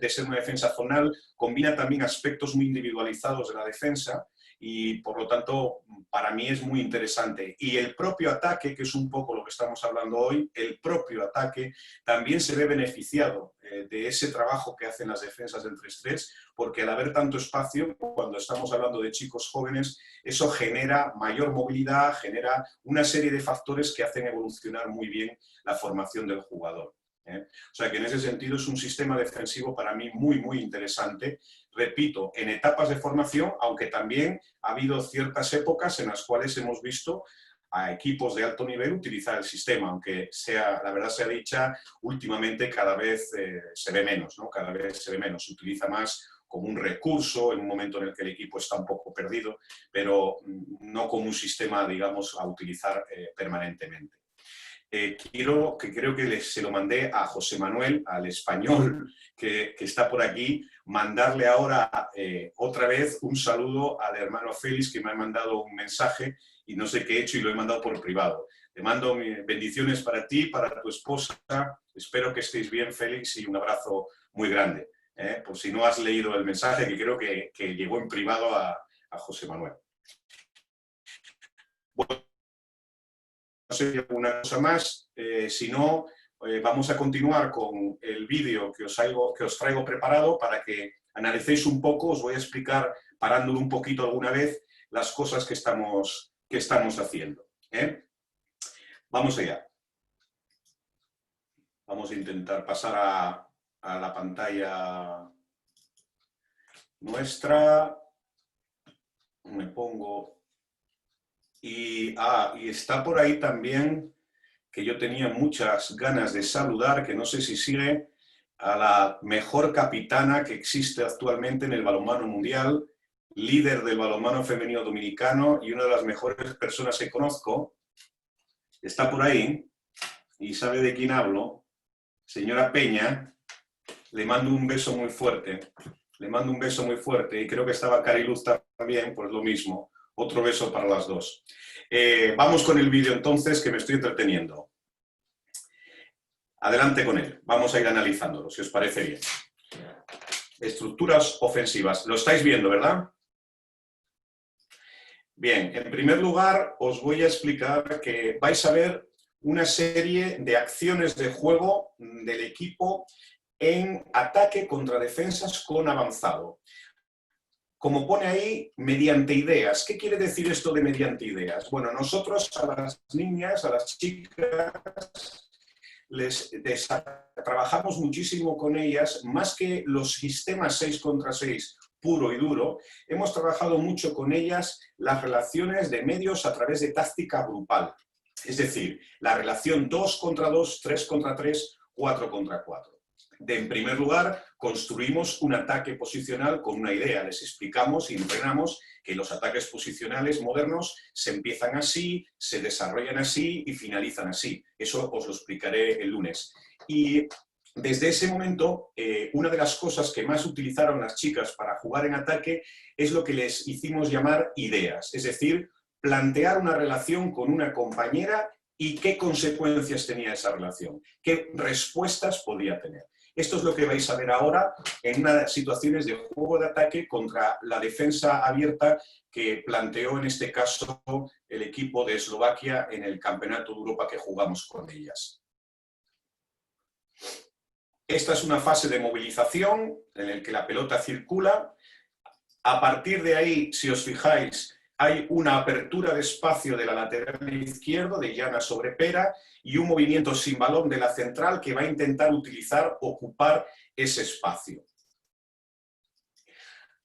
ser una defensa zonal, combina también aspectos muy individualizados de la defensa y, por lo tanto, para mí es muy interesante. Y el propio ataque, que es un poco lo que estamos hablando hoy, el propio ataque también se ve beneficiado de ese trabajo que hacen las defensas del 3-3, porque al haber tanto espacio, cuando estamos hablando de chicos jóvenes, eso genera mayor movilidad, genera una serie de factores que hacen evolucionar muy bien la formación del jugador. O sea que en ese sentido es un sistema defensivo para mí muy, muy interesante. Repito, en etapas de formación, aunque también ha habido ciertas épocas en las cuales hemos visto a equipos de alto nivel utilizar el sistema, aunque sea, la verdad sea dicha, últimamente cada vez se ve menos, ¿no? Cada vez se ve menos, se utiliza más como un recurso en un momento en el que el equipo está un poco perdido, pero no como un sistema, digamos, a utilizar permanentemente. Creo que se lo mandé a José Manuel, al español que está por aquí, mandarle ahora otra vez un saludo al hermano Félix, que me ha mandado un mensaje y no sé qué he hecho y lo he mandado por privado. Te mando bendiciones para ti, para tu esposa. Espero que estéis bien, Félix, y un abrazo muy grande. Por si no has leído el mensaje, que creo que llegó en privado a José Manuel. Bueno, no sé alguna cosa más. Si no, vamos a continuar con el vídeo que os traigo preparado para que analicéis un poco. Os voy a explicar, parándolo un poquito alguna vez, las cosas que estamos haciendo. Vamos allá. Vamos a intentar pasar a la pantalla nuestra. Me pongo... Y está por ahí también, que yo tenía muchas ganas de saludar, que no sé si sigue, a la mejor capitana que existe actualmente en el balonmano mundial, líder del balonmano femenino dominicano y una de las mejores personas que conozco. Está por ahí y sabe de quién hablo. Señora Peña, le mando un beso muy fuerte. Le mando un beso muy fuerte y creo que estaba Cariluz también, pues lo mismo. Otro beso para las dos. Vamos con el vídeo entonces, que me estoy entreteniendo. Adelante con él. Vamos a ir analizándolo, si os parece bien. Estructuras ofensivas. Lo estáis viendo, ¿verdad? Bien, en primer lugar os voy a explicar que vais a ver una serie de acciones de juego del equipo en ataque contra defensas con avanzado. como pone ahí, mediante ideas. ¿Qué quiere decir esto de mediante ideas? Bueno, nosotros a las niñas, a las chicas, trabajamos muchísimo con ellas, más que los sistemas 6 contra 6 puro y duro, hemos trabajado mucho con ellas las relaciones de medios a través de táctica grupal. Es decir, la relación 2 contra 2, 3 contra 3, 4 contra 4. En primer lugar, construimos un ataque posicional con una idea. Les explicamos y entrenamos que los ataques posicionales modernos se empiezan así, se desarrollan así y finalizan así. Eso os lo explicaré el lunes. Y desde ese momento, una de las cosas que más utilizaron las chicas para jugar en ataque es lo que les hicimos llamar ideas. Es decir, plantear una relación con una compañera y qué consecuencias tenía esa relación, qué respuestas podía tener. Esto es lo que vais a ver ahora en unas situaciones de juego de ataque contra la defensa abierta que planteó en este caso el equipo de Eslovaquia en el Campeonato de Europa que jugamos con ellas. Esta es una fase de movilización en la que la pelota circula. A partir de ahí, si os fijáis, hay una apertura de espacio de la lateral izquierdo, de Jana sobre Pera, y un movimiento sin balón de la central que va a intentar ocupar ese espacio.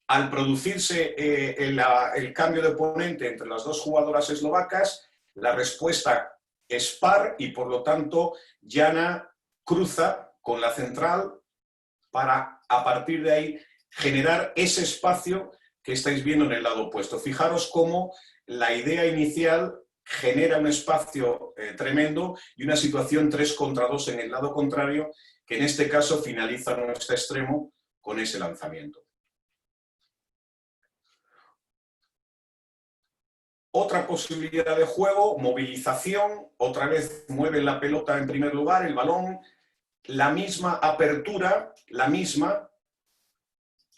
Al producirse el cambio de oponente entre las dos jugadoras eslovacas, la respuesta es par y por lo tanto Jana cruza con la central para a partir de ahí generar ese espacio que estáis viendo en el lado opuesto. Fijaros cómo la idea inicial genera un espacio tremendo y una situación 3 contra 2 en el lado contrario, que en este caso finaliza nuestro extremo con ese lanzamiento. Otra posibilidad de juego, movilización, otra vez mueven la pelota en primer lugar, el balón, la misma apertura,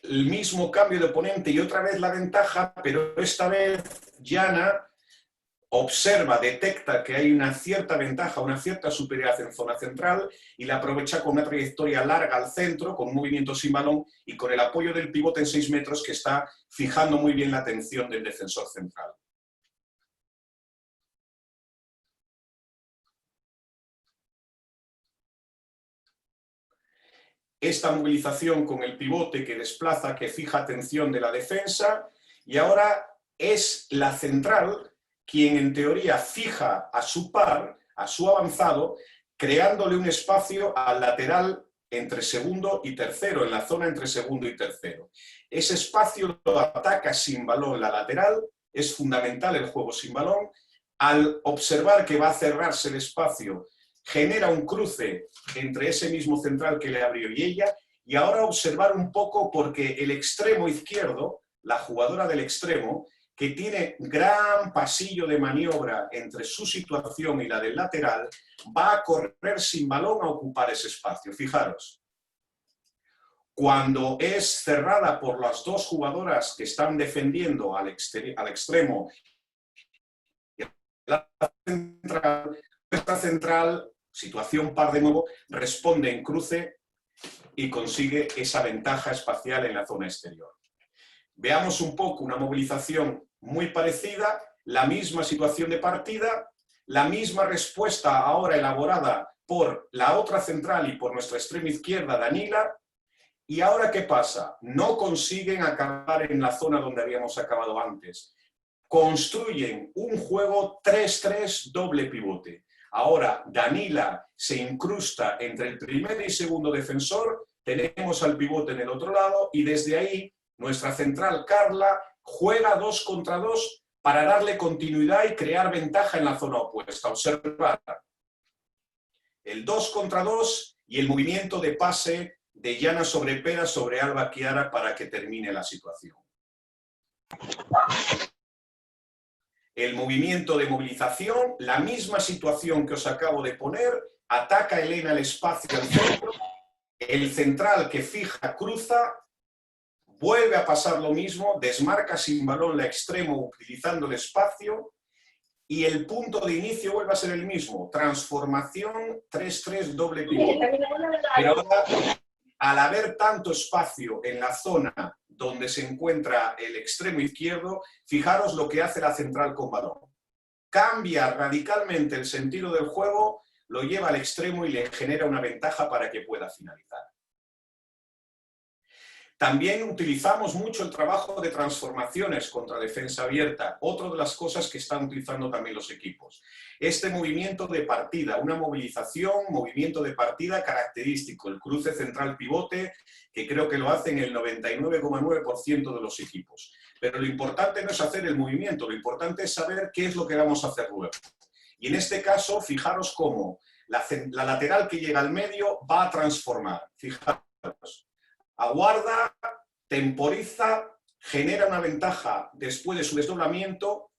el mismo cambio de oponente y otra vez la ventaja, pero esta vez Jana observa, detecta que hay una cierta ventaja, una cierta superioridad en zona central y la aprovecha con una trayectoria larga al centro, con un movimiento sin balón y con el apoyo del pivote en 6 metros que está fijando muy bien la atención del defensor central. Esta movilización con el pivote que desplaza, que fija atención de la defensa, y ahora es la central quien en teoría fija a su par, a su avanzado, creándole un espacio al lateral entre segundo y tercero, en la zona entre segundo y tercero. Ese espacio lo ataca sin balón la lateral, es fundamental el juego sin balón. Al observar que va a cerrarse el espacio, genera un cruce entre ese mismo central que le abrió y ella, y ahora observar un poco porque el extremo izquierdo, la jugadora del extremo, que tiene gran pasillo de maniobra entre su situación y la del lateral, va a correr sin balón a ocupar ese espacio. Fijaros, cuando es cerrada por las dos jugadoras que están defendiendo al extremo, la central, situación par de nuevo, responde en cruce y consigue esa ventaja espacial en la zona exterior. Veamos un poco una movilización muy parecida, la misma situación de partida, la misma respuesta ahora elaborada por la otra central y por nuestra extrema izquierda, Danila. ¿Y ahora qué pasa? No consiguen acabar en la zona donde habíamos acabado antes. Construyen un juego 3-3 doble pivote. Ahora Danila se incrusta entre el primer y segundo defensor, tenemos al pivote en el otro lado y desde ahí nuestra central Carla juega 2 contra 2 para darle continuidad y crear ventaja en la zona opuesta. Observad el 2 contra 2 y el movimiento de pase de Jana sobre Pera sobre Alba Chiara para que termine la situación. El movimiento de movilización, la misma situación que os acabo de poner, ataca Elena el espacio al centro, el central que fija cruza, vuelve a pasar lo mismo, desmarca sin balón la extremo utilizando el espacio y el punto de inicio vuelve a ser el mismo, transformación 3-3 doble pivote. Pero ahora, al haber tanto espacio en la zona donde se encuentra el extremo izquierdo, fijaros lo que hace la central con balón. Cambia radicalmente el sentido del juego, lo lleva al extremo y le genera una ventaja para que pueda finalizar. También utilizamos mucho el trabajo de transformaciones contra defensa abierta, otra de las cosas que están utilizando también los equipos. Este movimiento de partida, una movilización, movimiento de partida característico, el cruce central pivote, que creo que lo hacen el 99,9% de los equipos. Pero lo importante no es hacer el movimiento, lo importante es saber qué es lo que vamos a hacer luego. Y en este caso, fijaros cómo la lateral que llega al medio va a transformar. Fijaros. Aguarda, temporiza, genera una ventaja después de su desdoblamiento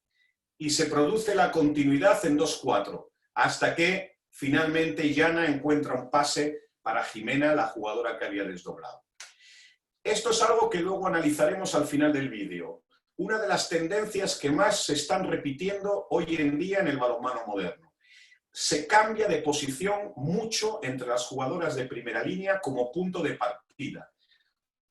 y se produce la continuidad en 2-4, hasta que finalmente Yana encuentra un pase para Jimena, la jugadora que había desdoblado. Esto es algo que luego analizaremos al final del vídeo. Una de las tendencias que más se están repitiendo hoy en día en el balonmano moderno. Se cambia de posición mucho entre las jugadoras de primera línea como punto de partida.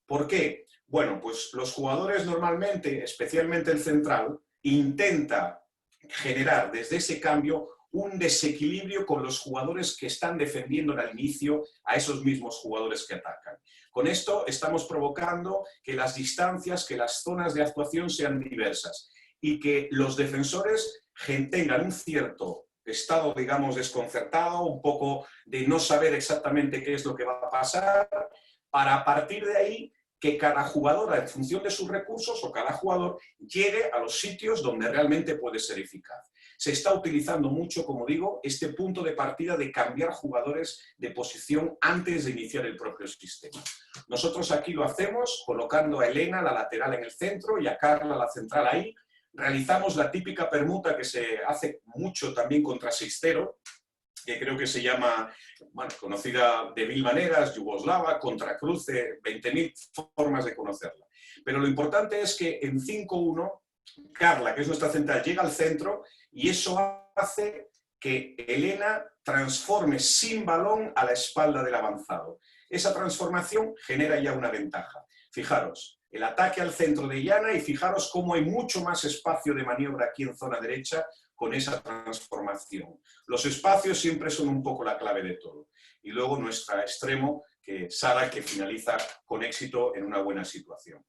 ¿Por qué? Bueno, pues los jugadores normalmente, especialmente el central, intenta generar desde ese cambio un desequilibrio con los jugadores que están defendiendo al inicio a esos mismos jugadores que atacan. Con esto estamos provocando que las distancias, que las zonas de actuación sean diversas y que los defensores tengan un cierto estado, digamos, desconcertado, un poco de no saber exactamente qué es lo que va a pasar, para a partir de ahí que cada jugadora, en función de sus recursos, o cada jugador, llegue a los sitios donde realmente puede ser eficaz. Se está utilizando mucho, como digo, este punto de partida de cambiar jugadores de posición antes de iniciar el propio sistema. Nosotros aquí lo hacemos colocando a Elena, la lateral, en el centro y a Carla, la central, ahí. Realizamos la típica permuta que se hace mucho también contra Seistero, que creo que se llama, bueno, conocida de mil maneras, yugoslava, contracruce, 20.000 formas de conocerla. Pero lo importante es que en 5-1, Carla, que es nuestra central, llega al centro y eso hace que Elena transforme sin balón a la espalda del avanzado. Esa transformación genera ya una ventaja. Fijaros, el ataque al centro de Yana y fijaros cómo hay mucho más espacio de maniobra aquí en zona derecha con esa transformación. Los espacios siempre son un poco la clave de todo. Y luego nuestra extremo, Sara, que finaliza con éxito en una buena situación.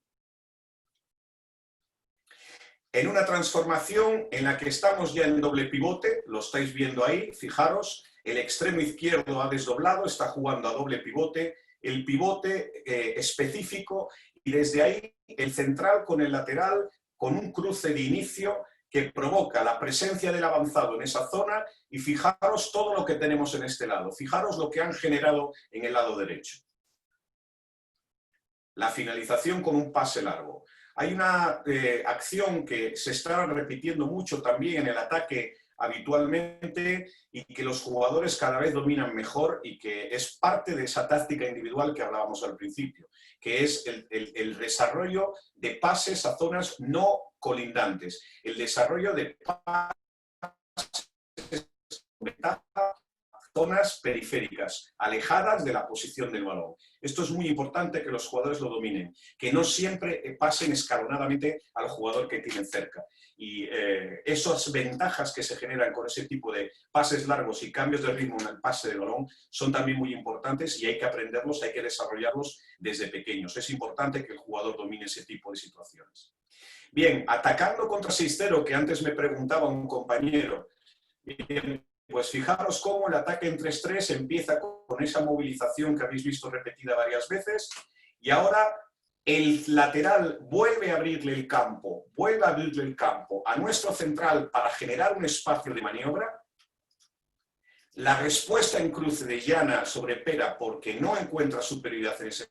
En una transformación en la que estamos ya en doble pivote, lo estáis viendo ahí, fijaros, el extremo izquierdo ha desdoblado, está jugando a doble pivote, el pivote específico y desde ahí el central con el lateral con un cruce de inicio que provoca la presencia del avanzado en esa zona y fijaros todo lo que tenemos en este lado, fijaros lo que han generado en el lado derecho. La finalización con un pase largo. Hay una acción que se está repitiendo mucho también en el ataque habitualmente y que los jugadores cada vez dominan mejor y que es parte de esa táctica individual que hablábamos al principio, que es el desarrollo de pases a zonas no colindantes, el desarrollo de pases a zonas periféricas, alejadas de la posición del balón. Esto es muy importante que los jugadores lo dominen, que no siempre pasen escalonadamente al jugador que tienen cerca. Y esas ventajas que se generan con ese tipo de pases largos y cambios de ritmo en el pase del balón son también muy importantes y hay que aprenderlos, hay que desarrollarlos desde pequeños. Es importante que el jugador domine ese tipo de situaciones. Bien, atacando contra Seistero, que antes me preguntaba un compañero, bien, pues fijaros cómo el ataque en 3-3 empieza con esa movilización que habéis visto repetida varias veces y ahora el lateral vuelve a abrirle el campo, a nuestro central para generar un espacio de maniobra. La respuesta en cruce de Yana sobre Pera porque no encuentra superioridad en ese.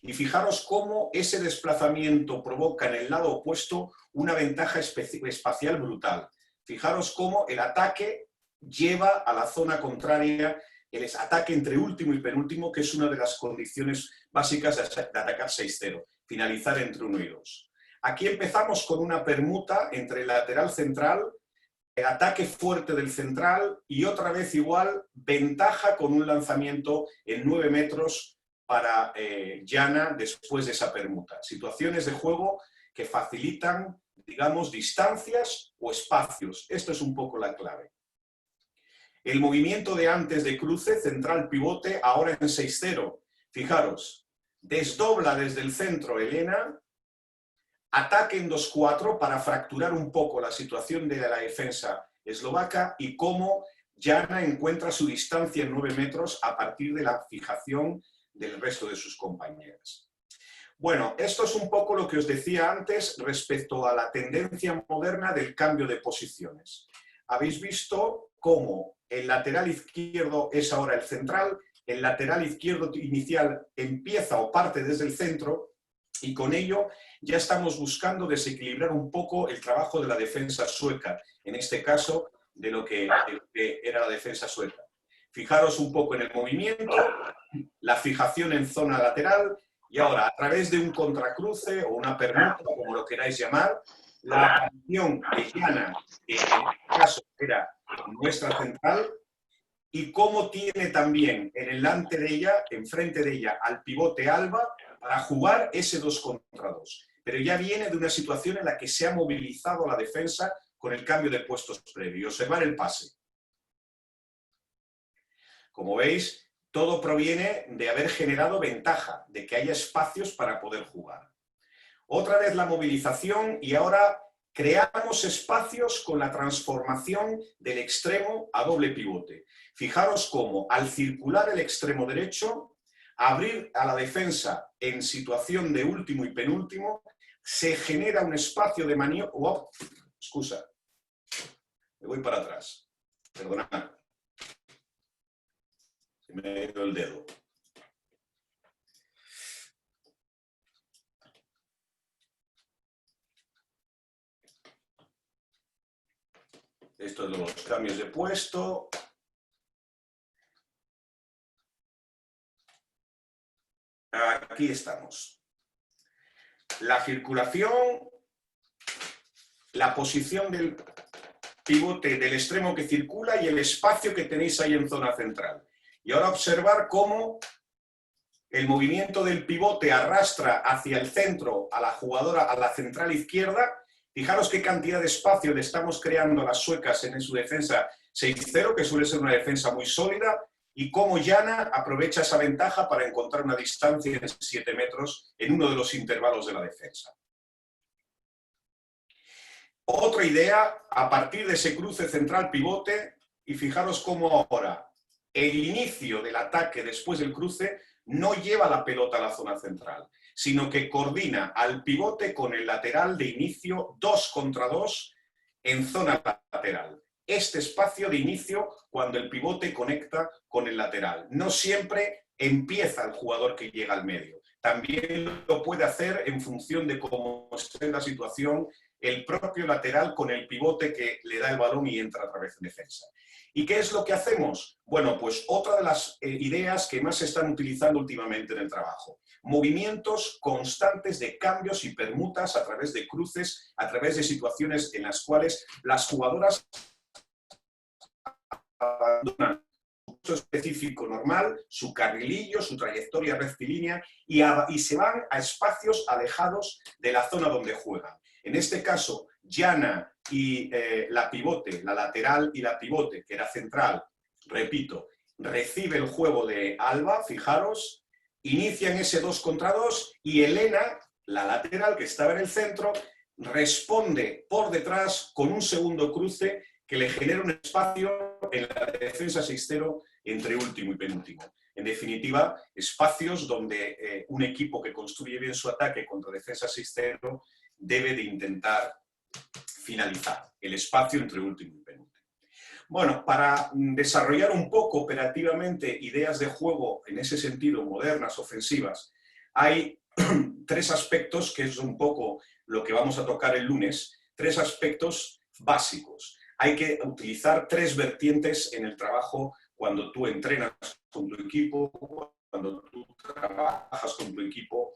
Y fijaros cómo ese desplazamiento provoca en el lado opuesto una ventaja espacial brutal. Fijaros cómo el ataque lleva a la zona contraria el ataque entre último y penúltimo, que es una de las condiciones básicas de atacar 6-0, finalizar entre 1 y 2. Aquí empezamos con una permuta entre el lateral central, el ataque fuerte del central y otra vez igual, ventaja con un lanzamiento en 9 metros para Jana después de esa permuta. Situaciones de juego que facilitan, digamos, distancias o espacios. Esto es un poco la clave. El movimiento de antes de cruce, central pivote, ahora en 6-0. Fijaros, desdobla desde el centro Elena, ataque en 2-4 para fracturar un poco la situación de la defensa eslovaca y cómo Jana encuentra su distancia en 9 metros a partir de la fijación del resto de sus compañeras. Bueno, esto es un poco lo que os decía antes respecto a la tendencia moderna del cambio de posiciones. Habéis visto cómo el lateral izquierdo es ahora el central, el lateral izquierdo inicial empieza o parte desde el centro y con ello ya estamos buscando desequilibrar un poco el trabajo de la defensa sueca, en este caso de lo que era la defensa sueca. Fijaros un poco en el movimiento, la fijación en zona lateral y ahora a través de un contracruce o una permuta, como lo queráis llamar, la aparición de Jana, que en este caso era nuestra central, y cómo tiene también en delante de ella, enfrente de ella, al pivote Alba para jugar ese 2 contra 2. Pero ya viene de una situación en la que se ha movilizado la defensa con el cambio de puestos previo. Observar el pase. Como veis, todo proviene de haber generado ventaja, de que haya espacios para poder jugar. Otra vez la movilización y ahora creamos espacios con la transformación del extremo a doble pivote. Fijaros cómo al circular el extremo derecho, abrir a la defensa en situación de último y penúltimo, se genera un espacio de maniobra... Oh, excusa, me voy para atrás, perdonad. Se me ha ido el dedo. Esto es los cambios de puesto. Aquí estamos. La circulación, la posición del pivote del extremo que circula y el espacio que tenéis ahí en zona central. Y ahora observar cómo el movimiento del pivote arrastra hacia el centro a la jugadora, a la central izquierda. Fijaros qué cantidad de espacio le estamos creando a las suecas en su defensa 6-0, que suele ser una defensa muy sólida, y cómo Jana aprovecha esa ventaja para encontrar una distancia de 7 metros en uno de los intervalos de la defensa. Otra idea, a partir de ese cruce central-pivote, y fijaros cómo ahora el inicio del ataque después del cruce no lleva la pelota a la zona central, sino que coordina al pivote con el lateral de inicio 2 contra 2 en zona lateral. Este espacio de inicio cuando el pivote conecta con el lateral. No siempre empieza el jugador que llega al medio. También lo puede hacer en función de cómo esté la situación el propio lateral con el pivote que le da el balón y entra a través de defensa. ¿Y qué es lo que hacemos? Bueno, pues otra de las ideas que más se están utilizando últimamente en el trabajo. Movimientos constantes de cambios y permutas a través de cruces, a través de situaciones en las cuales las jugadoras abandonan su puesto específico normal, su carrilillo, su trayectoria rectilínea y se van a espacios alejados de la zona donde juegan. En este caso, Jana y la pivote, la lateral y la pivote, que era central, repito, recibe el juego de Alba, fijaros, inician ese 2 contra 2 y Elena, la lateral que estaba en el centro, responde por detrás con un segundo cruce que le genera un espacio en la defensa 6-0 entre último y penúltimo. En definitiva, espacios donde un equipo que construye bien su ataque contra defensa 6-0 debe de intentar finalizar el espacio entre último y penúltimo. Bueno, para desarrollar un poco operativamente ideas de juego en ese sentido, modernas, ofensivas, hay 3 aspectos que es un poco lo que vamos a tocar el lunes, 3 aspectos básicos. Hay que utilizar 3 vertientes en el trabajo cuando tú entrenas con tu equipo, cuando tú trabajas con tu equipo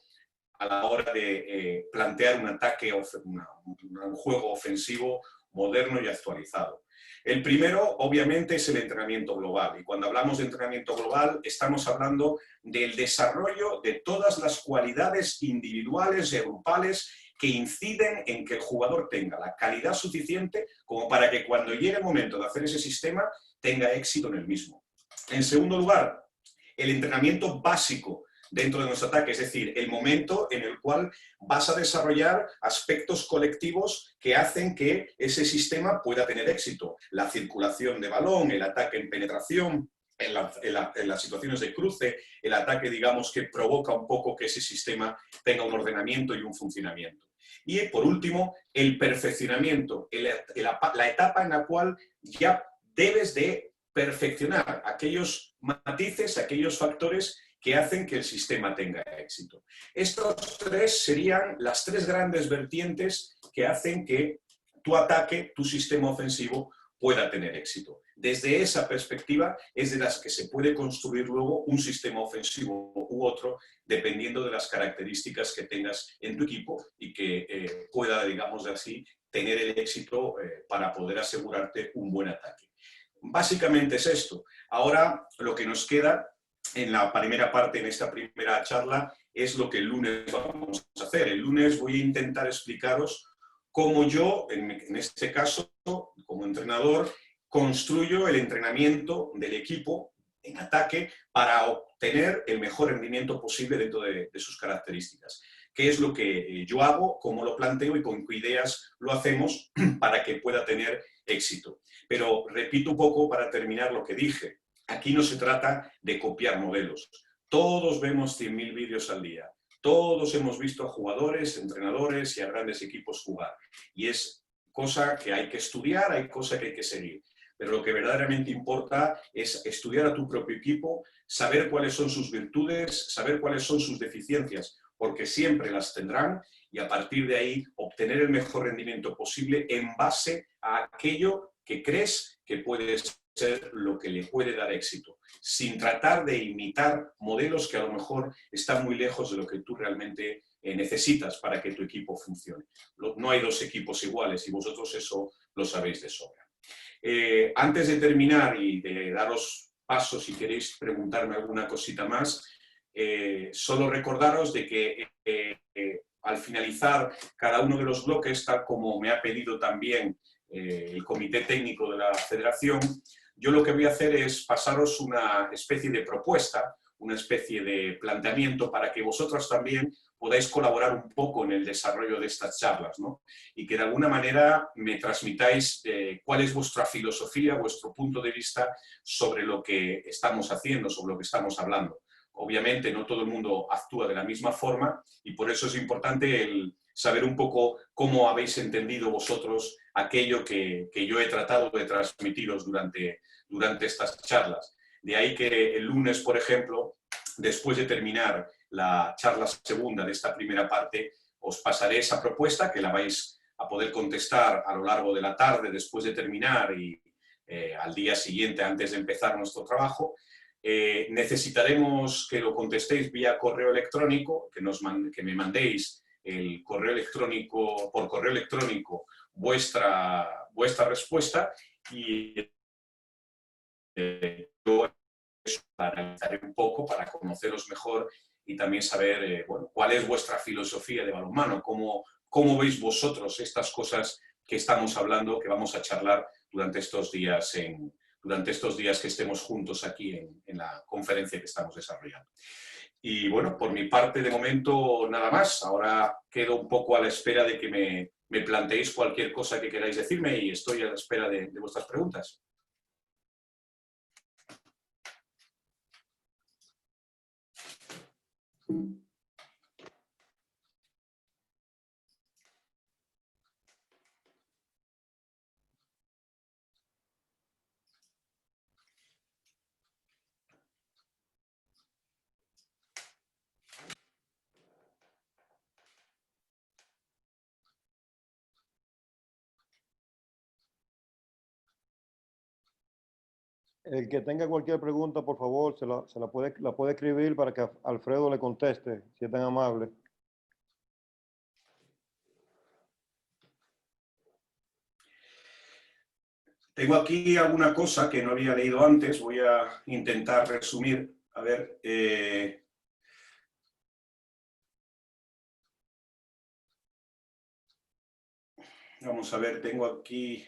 a la hora de plantear un ataque, un juego ofensivo moderno y actualizado. El primero, obviamente, es el entrenamiento global. Y cuando hablamos de entrenamiento global, estamos hablando del desarrollo de todas las cualidades individuales y grupales que inciden en que el jugador tenga la calidad suficiente como para que cuando llegue el momento de hacer ese sistema tenga éxito en el mismo. En segundo lugar, el entrenamiento básico dentro de nuestro ataque, es decir, el momento en el cual vas a desarrollar aspectos colectivos que hacen que ese sistema pueda tener éxito. La circulación de balón, el ataque en penetración, en las situaciones de cruce, el ataque, digamos, que provoca un poco que ese sistema tenga un ordenamiento y un funcionamiento. Y, por último, el perfeccionamiento, la etapa en la cual ya debes de perfeccionar aquellos matices, aquellos factores que hacen que el sistema tenga éxito. Estos tres serían las tres grandes vertientes que hacen que tu ataque, tu sistema ofensivo, pueda tener éxito. Desde esa perspectiva es de las que se puede construir luego un sistema ofensivo u otro, dependiendo de las características que tengas en tu equipo y que pueda, digamos así, tener el éxito para poder asegurarte un buen ataque. Básicamente es esto. Ahora lo que nos queda en la primera parte, en esta primera charla, es lo que el lunes vamos a hacer. El lunes voy a intentar explicaros cómo yo, en este caso, como entrenador, construyo el entrenamiento del equipo en ataque para obtener el mejor rendimiento posible dentro de sus características. ¿Qué es lo que yo hago, cómo lo planteo y con qué ideas lo hacemos para que pueda tener éxito? Pero repito un poco para terminar lo que dije. Aquí no se trata de copiar modelos. Todos vemos 100.000 vídeos al día. Todos hemos visto a jugadores, entrenadores y a grandes equipos jugar. Y es cosa que hay que estudiar, hay cosa que hay que seguir. Pero lo que verdaderamente importa es estudiar a tu propio equipo, saber cuáles son sus virtudes, saber cuáles son sus deficiencias, porque siempre las tendrán, y a partir de ahí obtener el mejor rendimiento posible en base a aquello que crees que puede ser lo que le puede dar éxito, sin tratar de imitar modelos que a lo mejor están muy lejos de lo que tú realmente necesitas para que tu equipo funcione. No hay dos equipos iguales y vosotros eso lo sabéis de sobra. Antes de terminar y de daros paso, si queréis preguntarme alguna cosita más, solo recordaros de que al finalizar cada uno de los bloques, tal como me ha pedido también el comité técnico de la federación, yo lo que voy a hacer es pasaros una especie de propuesta, una especie de planteamiento para que vosotros también podáis colaborar un poco en el desarrollo de estas charlas, ¿no? Y que de alguna manera me transmitáis cuál es vuestra filosofía, vuestro punto de vista sobre lo que estamos haciendo, sobre lo que estamos hablando. Obviamente no todo el mundo actúa de la misma forma y por eso es importante el saber un poco cómo habéis entendido vosotros aquello que yo he tratado de transmitiros durante estas charlas. De ahí que el lunes, por ejemplo, después de terminar la charla segunda de esta primera parte, os pasaré esa propuesta que la vais a poder contestar a lo largo de la tarde después de terminar y al día siguiente antes de empezar nuestro trabajo. Necesitaremos que lo contestéis vía correo electrónico, que me mandéis el correo electrónico, por correo electrónico vuestra respuesta y yo analizaré un poco para conoceros mejor y también saber bueno, cuál es vuestra filosofía de balonmano, cómo veis vosotros estas cosas que estamos hablando, que vamos a charlar durante estos días que estemos juntos aquí en la conferencia que estamos desarrollando. Y bueno, por mi parte de momento nada más. Ahora quedo un poco a la espera de que me planteéis cualquier cosa que queráis decirme y estoy a la espera de vuestras preguntas. El que tenga cualquier pregunta, por favor, la puede escribir para que Alfredo le conteste, si es tan amable. Tengo aquí alguna cosa que no había leído antes, voy a intentar resumir. A ver, vamos a ver, tengo aquí...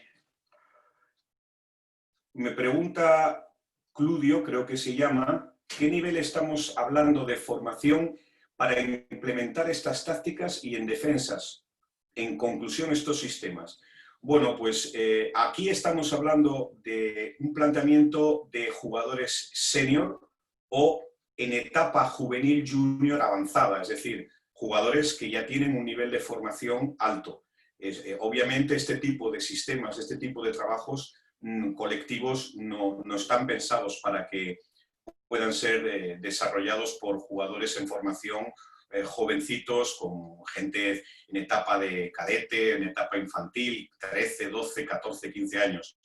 Me pregunta Cludio, creo que se llama, ¿qué nivel estamos hablando de formación para implementar estas tácticas y en defensas? En conclusión, estos sistemas. Bueno, pues aquí estamos hablando de un planteamiento de jugadores senior o en etapa juvenil junior avanzada, es decir, jugadores que ya tienen un nivel de formación alto. Obviamente este tipo de sistemas, este tipo de trabajos colectivos no están pensados para que puedan ser desarrollados por jugadores en formación jovencitos, con gente en etapa de cadete, en etapa infantil, 13, 12, 14, 15 años.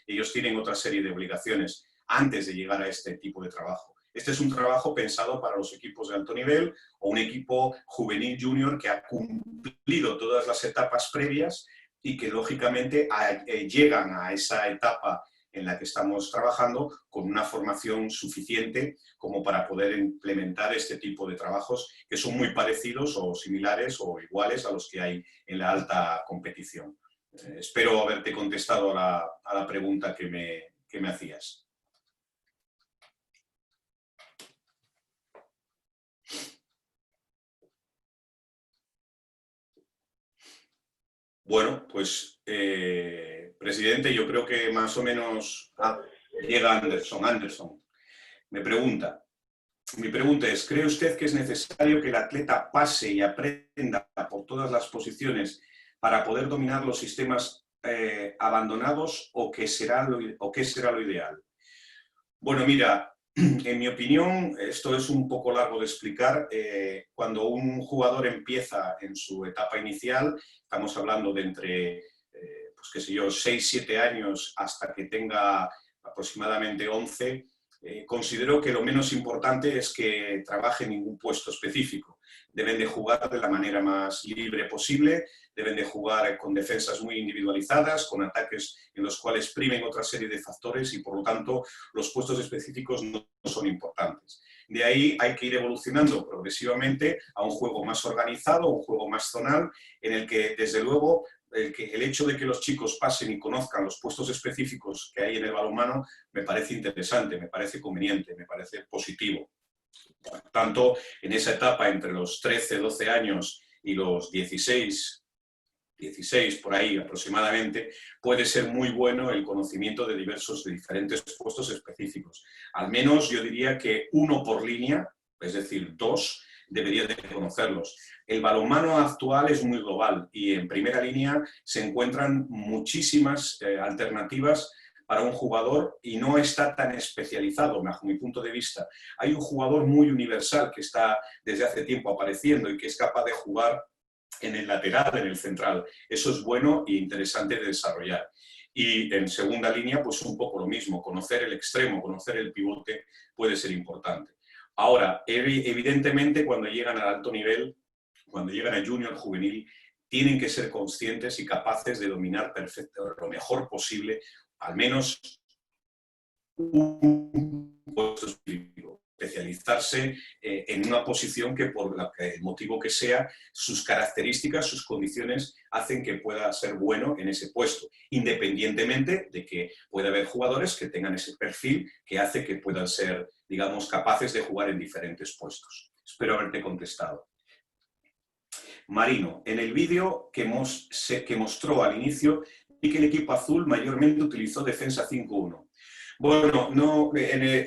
Ellos tienen otra serie de obligaciones antes de llegar a este tipo de trabajo. Este es un trabajo pensado para los equipos de alto nivel o un equipo juvenil junior que ha cumplido todas las etapas previas y que lógicamente llegan a esa etapa en la que estamos trabajando con una formación suficiente como para poder implementar este tipo de trabajos que son muy parecidos o similares o iguales a los que hay en la alta competición. Espero haberte contestado a la pregunta que me hacías. Bueno, pues, presidente, yo creo que más o menos... llega Anderson. Mi pregunta es, ¿cree usted que es necesario que el atleta pase y aprenda por todas las posiciones para poder dominar los sistemas abandonados o qué será lo ideal? Bueno, mira, en mi opinión, esto es un poco largo de explicar. Cuando un jugador empieza en su etapa inicial, estamos hablando de entre, pues qué sé yo, 6, 7 años hasta que tenga aproximadamente 11, considero que lo menos importante es que trabaje en ningún puesto específico. Deben de jugar de la manera más libre posible, deben de jugar con defensas muy individualizadas, con ataques en los cuales primen otra serie de factores y, por lo tanto, los puestos específicos no son importantes. De ahí hay que ir evolucionando progresivamente a un juego más organizado, un juego más zonal, en el que, desde luego, el hecho de que los chicos pasen y conozcan los puestos específicos que hay en el balonmano me parece interesante, me parece conveniente, me parece positivo. Por tanto, en esa etapa entre los 13, 12 años y los 16 por ahí aproximadamente, puede ser muy bueno el conocimiento de diferentes puestos específicos. Al menos yo diría que 1 por línea, es decir, 2, debería de conocerlos. El balonmano actual es muy global y en primera línea se encuentran muchísimas alternativas para un jugador y no está tan especializado, bajo mi punto de vista. Hay un jugador muy universal que está desde hace tiempo apareciendo y que es capaz de jugar en el lateral, en el central. Eso es bueno e interesante de desarrollar. Y en segunda línea, pues un poco lo mismo. Conocer el extremo, conocer el pivote puede ser importante. Ahora, evidentemente, cuando llegan al alto nivel, cuando llegan a junior, juvenil, tienen que ser conscientes y capaces de dominar lo mejor posible, al menos un puesto específico, especializarse en una posición que, por el motivo que sea, sus características, sus condiciones hacen que pueda ser bueno en ese puesto, independientemente de que pueda haber jugadores que tengan ese perfil que hace que puedan ser, digamos, capaces de jugar en diferentes puestos. Espero haberte contestado. Marino, en el vídeo que mostró al inicio, vi que el equipo azul mayormente utilizó defensa 5-1. Bueno, no,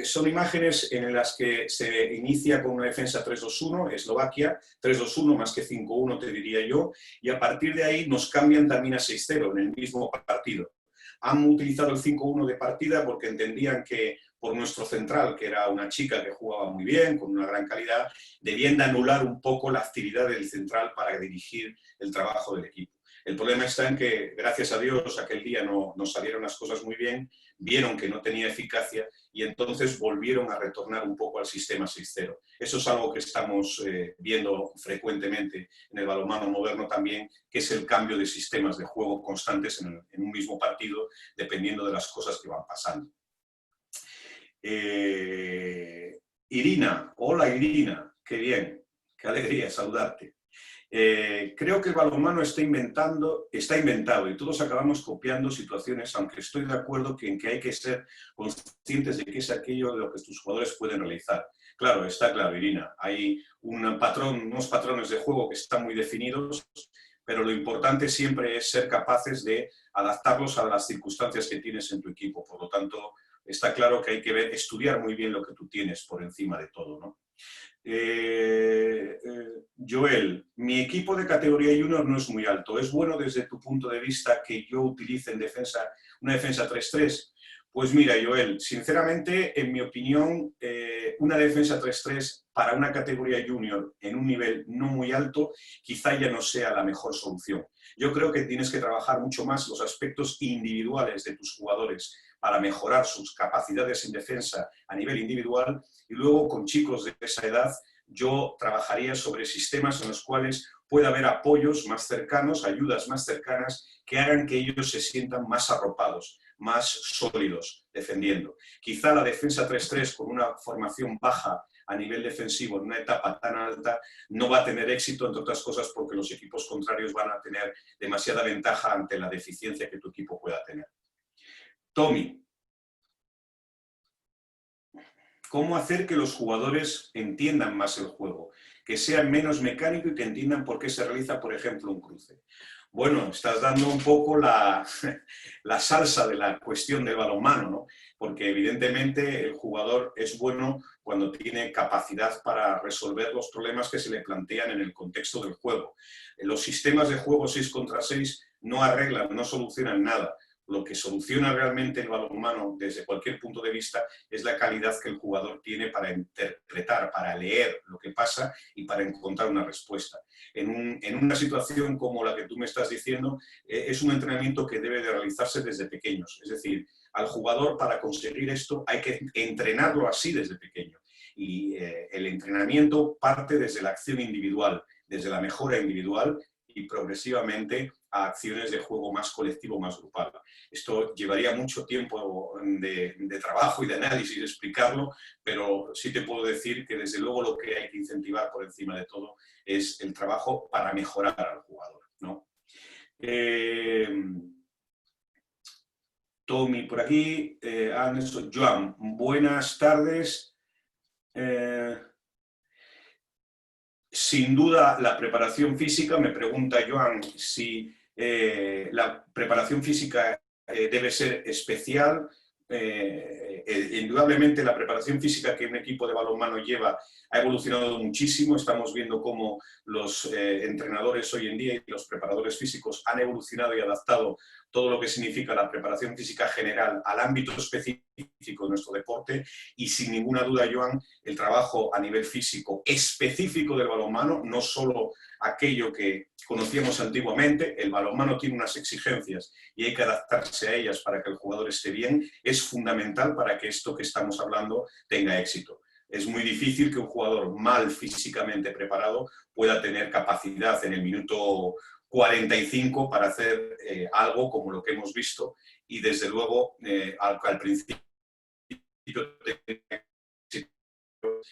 son imágenes en las que se inicia con una defensa 3-2-1, Eslovaquia, 3-2-1 más que 5-1 te diría yo, y a partir de ahí nos cambian también a 6-0 en el mismo partido. Han utilizado el 5-1 de partida porque entendían que por nuestro central, que era una chica que jugaba muy bien, con una gran calidad, debían de anular un poco la actividad del central para dirigir el trabajo del equipo. El problema está en que, gracias a Dios, aquel día no salieron las cosas muy bien, vieron que no tenía eficacia y entonces volvieron a retornar un poco al sistema 6-0. Eso es algo que estamos viendo frecuentemente en el balonmano moderno también, que es el cambio de sistemas de juego constantes en un mismo partido, dependiendo de las cosas que van pasando. Irina, hola Irina, qué bien, qué alegría saludarte. Creo que el balonmano está inventado y todos acabamos copiando situaciones, aunque estoy de acuerdo en que hay que ser conscientes de que es aquello de lo que tus jugadores pueden realizar. Claro, está claro, Irina, hay unos patrones de juego que están muy definidos, pero lo importante siempre es ser capaces de adaptarlos a las circunstancias que tienes en tu equipo. Por lo tanto, está claro que hay que estudiar muy bien lo que tú tienes por encima de todo, ¿no? Joel, mi equipo de categoría junior no es muy alto. ¿Es bueno desde tu punto de vista que yo utilice en defensa una defensa 3-3? Pues mira, Joel, sinceramente, en mi opinión, una defensa 3-3 para una categoría junior en un nivel no muy alto quizá ya no sea la mejor solución. Yo creo que tienes que trabajar mucho más los aspectos individuales de tus jugadores para mejorar sus capacidades en defensa a nivel individual, y luego con chicos de esa edad yo trabajaría sobre sistemas en los cuales pueda haber apoyos más cercanos, ayudas más cercanas, que hagan que ellos se sientan más arropados, más sólidos defendiendo. Quizá la defensa 3-3 con una formación baja a nivel defensivo en una etapa tan alta no va a tener éxito, entre otras cosas porque los equipos contrarios van a tener demasiada ventaja ante la deficiencia que tu equipo pueda tener. Tommy, ¿cómo hacer que los jugadores entiendan más el juego? Que sea menos mecánico y que entiendan por qué se realiza, por ejemplo, un cruce. Bueno, estás dando un poco la salsa de la cuestión del balonmano, ¿no? Porque evidentemente el jugador es bueno cuando tiene capacidad para resolver los problemas que se le plantean en el contexto del juego. Los sistemas de juego 6 contra 6 no arreglan, no solucionan nada. Lo que soluciona realmente el balonmano desde cualquier punto de vista es la calidad que el jugador tiene para interpretar, para leer lo que pasa y para encontrar una respuesta. En una situación como la que tú me estás diciendo, es un entrenamiento que debe de realizarse desde pequeños. Es decir, al jugador para conseguir esto hay que entrenarlo así desde pequeño. Y el entrenamiento parte desde la acción individual, desde la mejora individual y progresivamente a acciones de juego más colectivo, más grupal. Esto llevaría mucho tiempo de trabajo y de análisis explicarlo, pero sí te puedo decir que desde luego lo que hay que incentivar por encima de todo es el trabajo para mejorar al jugador, ¿no? Tommy por aquí, Anderson, Joan, buenas tardes. Sin duda, la preparación física, me pregunta Joan si la preparación física debe ser especial. Indudablemente la preparación física que un equipo de balonmano lleva ha evolucionado muchísimo. Estamos viendo cómo los entrenadores hoy en día y los preparadores físicos han evolucionado y adaptado todo lo que significa la preparación física general al ámbito específico de nuestro deporte, y sin ninguna duda, Joan, el trabajo a nivel físico específico del balonmano, no solo aquello que conocíamos antiguamente. El balonmano tiene unas exigencias y hay que adaptarse a ellas para que el jugador esté bien, es fundamental para que esto que estamos hablando tenga éxito. Es muy difícil que un jugador mal físicamente preparado pueda tener capacidad en el minuto 45 para hacer algo como lo que hemos visto, y desde luego al principio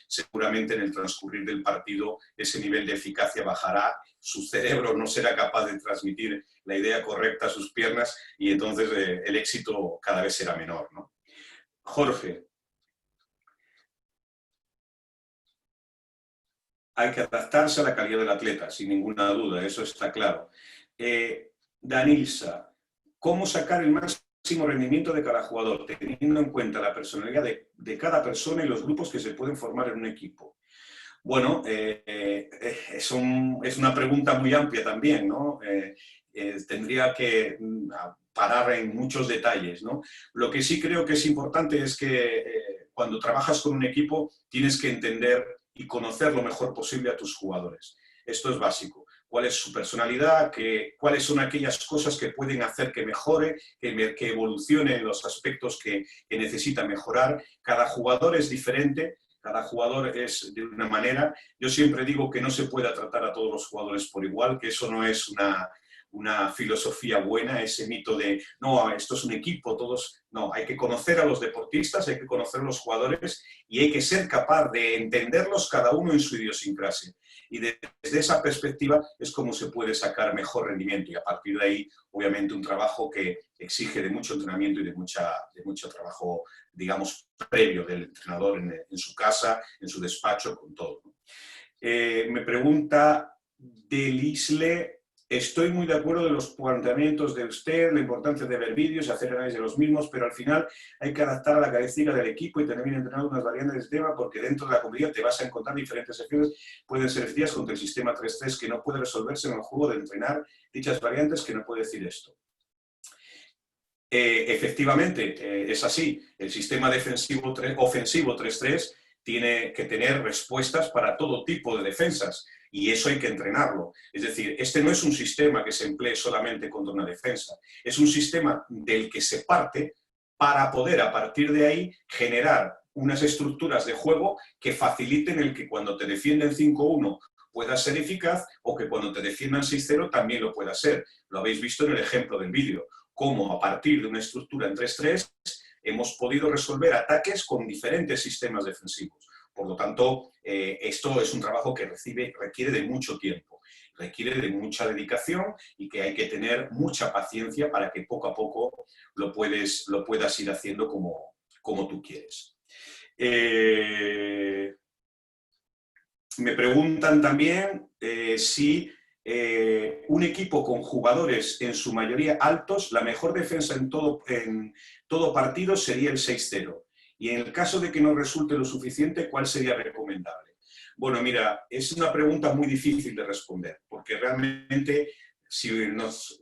seguramente en el transcurrir del partido ese nivel de eficacia bajará, su cerebro no será capaz de transmitir la idea correcta a sus piernas y entonces el éxito cada vez será menor, ¿no? Jorge. Hay que adaptarse a la calidad del atleta, sin ninguna duda, eso está claro. Danilsa, ¿cómo sacar el máximo rendimiento de cada jugador, teniendo en cuenta la personalidad de cada persona y los grupos que se pueden formar en un equipo? Bueno, es una pregunta muy amplia también, ¿no? Tendría que parar en muchos detalles, ¿no? Lo que sí creo que es importante es que cuando trabajas con un equipo tienes que entender y conocer lo mejor posible a tus jugadores. Esto es básico. cuál es su personalidad, cuáles son aquellas cosas que pueden hacer que mejore, que evolucione en los aspectos que necesita mejorar. Cada jugador es diferente, cada jugador es de una manera. Yo siempre digo que no se puede tratar a todos los jugadores por igual, que eso no es una filosofía buena, ese mito de, no, esto es un equipo, todos... No, hay que conocer a los deportistas, hay que conocer a los jugadores y hay que ser capaz de entenderlos cada uno en su idiosincrasia. Y desde esa perspectiva es como se puede sacar mejor rendimiento y a partir de ahí, obviamente, un trabajo que exige de mucho entrenamiento y de mucho trabajo, digamos, previo del entrenador en su casa, en su despacho, con todo. Me pregunta Delisle: estoy muy de acuerdo de los planteamientos de usted, la importancia de ver vídeos y hacer análisis de los mismos, pero al final hay que adaptar a la característica del equipo y tener bien entrenado unas variantes de tema, porque dentro de la comunidad te vas a encontrar diferentes acciones. Pueden ser efectivas contra el sistema 3-3 que no puede resolverse en el juego de entrenar dichas variantes, que no puede decir esto. Efectivamente, es así. El sistema ofensivo 3-3 tiene que tener respuestas para todo tipo de defensas. Y eso hay que entrenarlo. Es decir, este no es un sistema que se emplee solamente contra una defensa. Es un sistema del que se parte para poder, a partir de ahí, generar unas estructuras de juego que faciliten el que cuando te defienden 5-1 pueda ser eficaz o que cuando te defiendan 6-0 también lo pueda ser. Lo habéis visto en el ejemplo del vídeo. Cómo a partir de una estructura en 3-3 hemos podido resolver ataques con diferentes sistemas defensivos. Por lo tanto, esto es un trabajo que requiere de mucho tiempo, requiere de mucha dedicación y que hay que tener mucha paciencia para que poco a poco lo puedas ir haciendo como tú quieres. Me preguntan también si un equipo con jugadores en su mayoría altos, la mejor defensa en todo partido sería el 6-0. Y en el caso de que no resulte lo suficiente, ¿cuál sería recomendable? Bueno, mira, es una pregunta muy difícil de responder, porque realmente si nos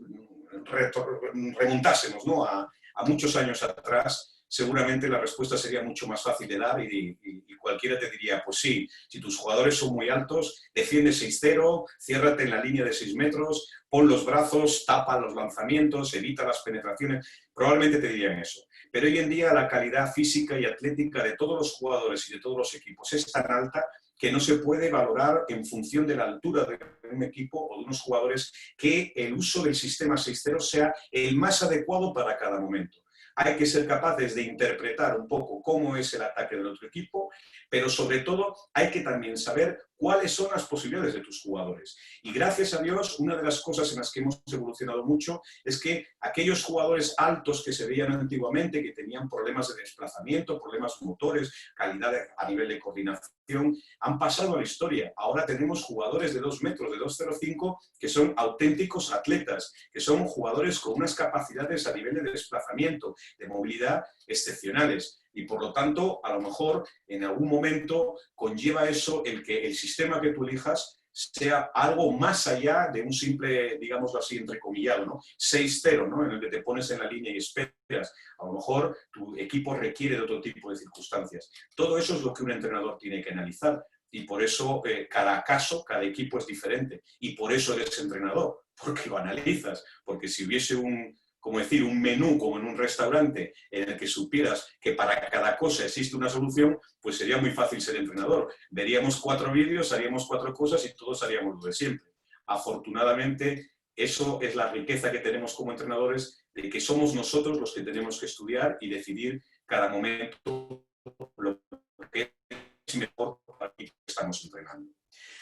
remontásemos, ¿no?, a muchos años atrás, seguramente la respuesta sería mucho más fácil de dar y cualquiera te diría, pues sí, si tus jugadores son muy altos, defiende 6-0, ciérrate en la línea de 6 metros, pon los brazos, tapa los lanzamientos, evita las penetraciones, probablemente te dirían eso. Pero hoy en día la calidad física y atlética de todos los jugadores y de todos los equipos es tan alta que no se puede valorar en función de la altura de un equipo o de unos jugadores que el uso del sistema 6-0 sea el más adecuado para cada momento. Hay que ser capaces de interpretar un poco cómo es el ataque del otro equipo, pero sobre todo hay que también saber cuáles son las posibilidades de tus jugadores. Y gracias a Dios, una de las cosas en las que hemos evolucionado mucho es que aquellos jugadores altos que se veían antiguamente, que tenían problemas de desplazamiento, problemas motores, calidad a nivel de coordinación, han pasado a la historia. Ahora tenemos jugadores de 2 metros, de 2,05, que son auténticos atletas, que son jugadores con unas capacidades a nivel de desplazamiento, de movilidad excepcionales. Y por lo tanto, a lo mejor en algún momento conlleva eso el que el sistema que tú elijas sea algo más allá de un simple, digámoslo así, entrecomillado, ¿no? 6-0, ¿no?, en el que te pones en la línea y esperas. A lo mejor tu equipo requiere de otro tipo de circunstancias. Todo eso es lo que un entrenador tiene que analizar. Y por eso cada caso, cada equipo es diferente. Y por eso eres entrenador, porque lo analizas. Porque si hubiese un menú como en un restaurante en el que supieras que para cada cosa existe una solución, pues sería muy fácil ser entrenador. Veríamos 4 vídeos, haríamos 4 cosas y todos haríamos lo de siempre. Afortunadamente, eso es la riqueza que tenemos como entrenadores, de que somos nosotros los que tenemos que estudiar y decidir cada momento lo que es mejor para el que estamos entrenando.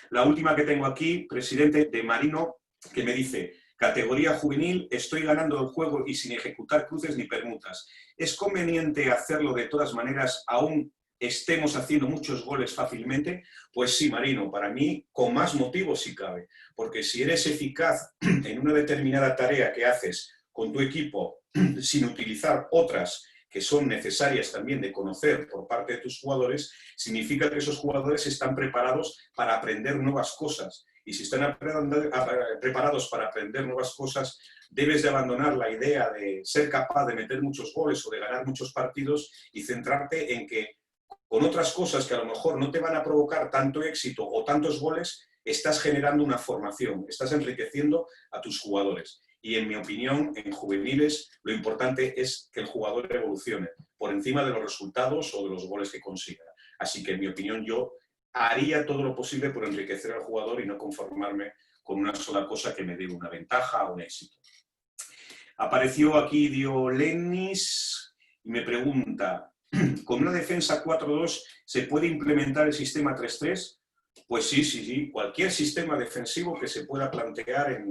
La última que tengo aquí, presidente, de Marino, que me dice: categoría juvenil, estoy ganando el juego y sin ejecutar cruces ni permutas. ¿Es conveniente hacerlo de todas maneras, aún estemos haciendo muchos goles fácilmente? Pues sí, Marino, para mí con más motivo si cabe. Porque si eres eficaz en una determinada tarea que haces con tu equipo sin utilizar otras que son necesarias también de conocer por parte de tus jugadores, significa que esos jugadores están preparados para aprender nuevas cosas. Y si están preparados para aprender nuevas cosas, debes de abandonar la idea de ser capaz de meter muchos goles o de ganar muchos partidos y centrarte en que con otras cosas que a lo mejor no te van a provocar tanto éxito o tantos goles, estás generando una formación, estás enriqueciendo a tus jugadores. Y en mi opinión, en juveniles, lo importante es que el jugador evolucione por encima de los resultados o de los goles que consiga. Así que en mi opinión yo haría todo lo posible por enriquecer al jugador y no conformarme con una sola cosa que me dé una ventaja o un éxito. Apareció aquí Diolenis y me pregunta, ¿con una defensa 4-2 se puede implementar el sistema 3-3? Pues sí, sí, sí. Cualquier sistema defensivo que se pueda plantear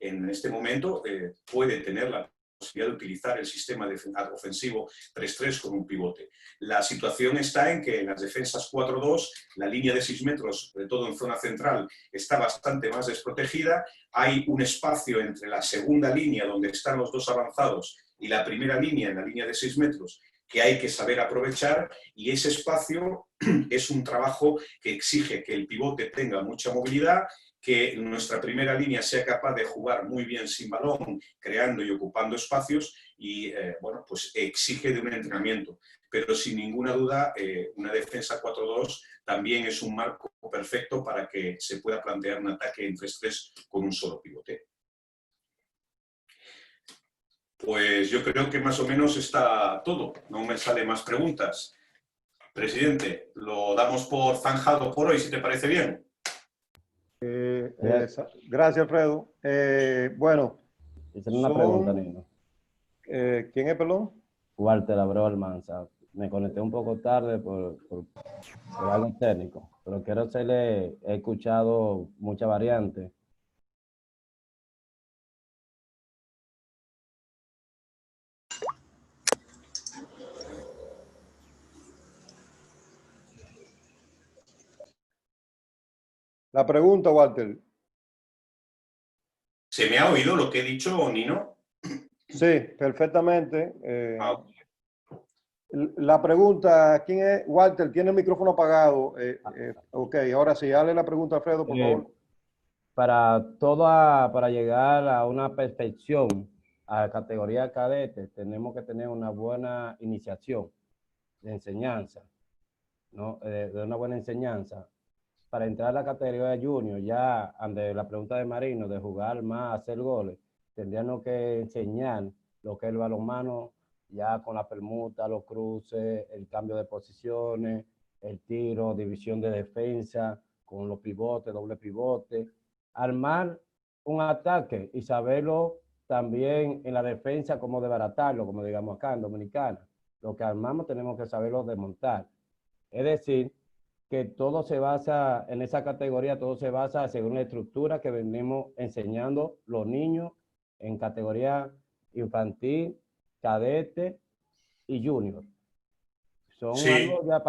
en este momento puede tener la posibilidad de utilizar el sistema ofensivo 3-3 con un pivote. La situación está en que en las defensas 4-2, la línea de 6 metros, sobre todo en zona central, está bastante más desprotegida. Hay un espacio entre la segunda línea, donde están los dos avanzados, y la primera línea, en la línea de 6 metros, que hay que saber aprovechar, y ese espacio es un trabajo que exige que el pivote tenga mucha movilidad, que nuestra primera línea sea capaz de jugar muy bien sin balón, creando y ocupando espacios, y bueno, pues exige de un entrenamiento. Pero sin ninguna duda, una defensa 4-2 también es un marco perfecto para que se pueda plantear un ataque en 3-3 con un solo pivote. Pues yo creo que más o menos está todo. No me salen más preguntas. Presidente, lo damos por zanjado por hoy, si te parece bien. Gracias, Alfredo. Bueno. Hice una pregunta, Nino. ¿Quién es, perdón? Walter Abreu Almanza. Me conecté un poco tarde por algo técnico, pero quiero hacerle, he escuchado muchas variantes. La pregunta, Walter. ¿Se me ha oído lo que he dicho, Nino? Sí, perfectamente. La pregunta, ¿quién es? Walter, tiene el micrófono apagado. Ok, ahora sí, dale la pregunta, Alfredo, por favor. Para llegar a una perfección a la categoría cadete, tenemos que tener una buena iniciación de enseñanza, ¿no? De una buena enseñanza. Para entrar a la categoría junior, ya ante la pregunta de Marino, de jugar más, hacer goles, tendríamos que enseñar lo que es el balonmano, ya con la permuta, los cruces, el cambio de posiciones, el tiro, división de defensa, con los pivotes, doble pivote, armar un ataque y saberlo también en la defensa, cómo desbaratarlo, como digamos acá en Dominicana. Lo que armamos tenemos que saberlo desmontar. Es decir, que todo se basa, en esa categoría, todo se basa según la estructura que venimos enseñando los niños en categoría infantil, cadete y junior. Son Sí. algo ya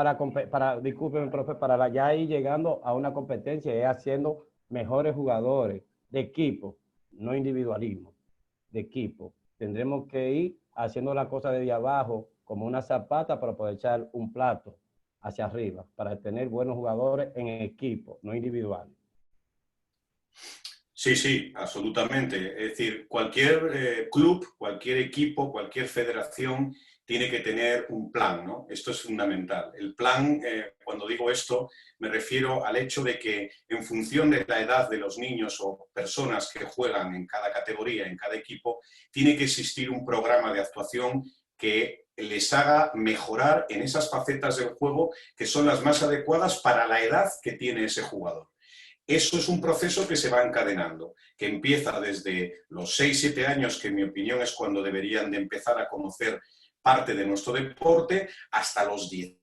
discúlpeme, profe, para ya ir llegando a una competencia y haciendo mejores jugadores de equipo, no individualismo, de equipo. Tendremos que ir haciendo la cosa desde abajo como una zapata para poder echar un plato hacia arriba, para tener buenos jugadores en equipo, no individuales. Sí, sí, absolutamente. Es decir, cualquier club, cualquier equipo, cualquier federación tiene que tener un plan, ¿no? Esto es fundamental. El plan, cuando digo esto, me refiero al hecho de que en función de la edad de los niños o personas que juegan en cada categoría, en cada equipo, tiene que existir un programa de actuación que les haga mejorar en esas facetas del juego que son las más adecuadas para la edad que tiene ese jugador. Eso es un proceso que se va encadenando, que empieza desde los 6-7 años, que en mi opinión es cuando deberían de empezar a conocer parte de nuestro deporte, hasta los 18,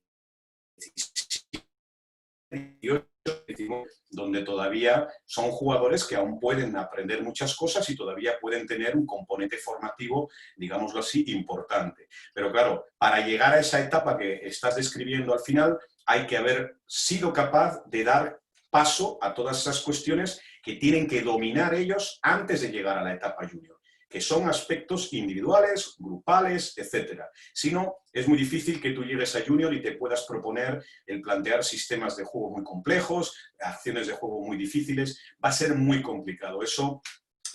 donde todavía son jugadores que aún pueden aprender muchas cosas y todavía pueden tener un componente formativo, digámoslo así, importante. Pero claro, para llegar a esa etapa que estás describiendo al final, hay que haber sido capaz de dar paso a todas esas cuestiones que tienen que dominar ellos antes de llegar a la etapa junior, que son aspectos individuales, grupales, etc. Si no, es muy difícil que tú llegues a junior y te puedas proponer el plantear sistemas de juego muy complejos, acciones de juego muy difíciles. Va a ser muy complicado. Eso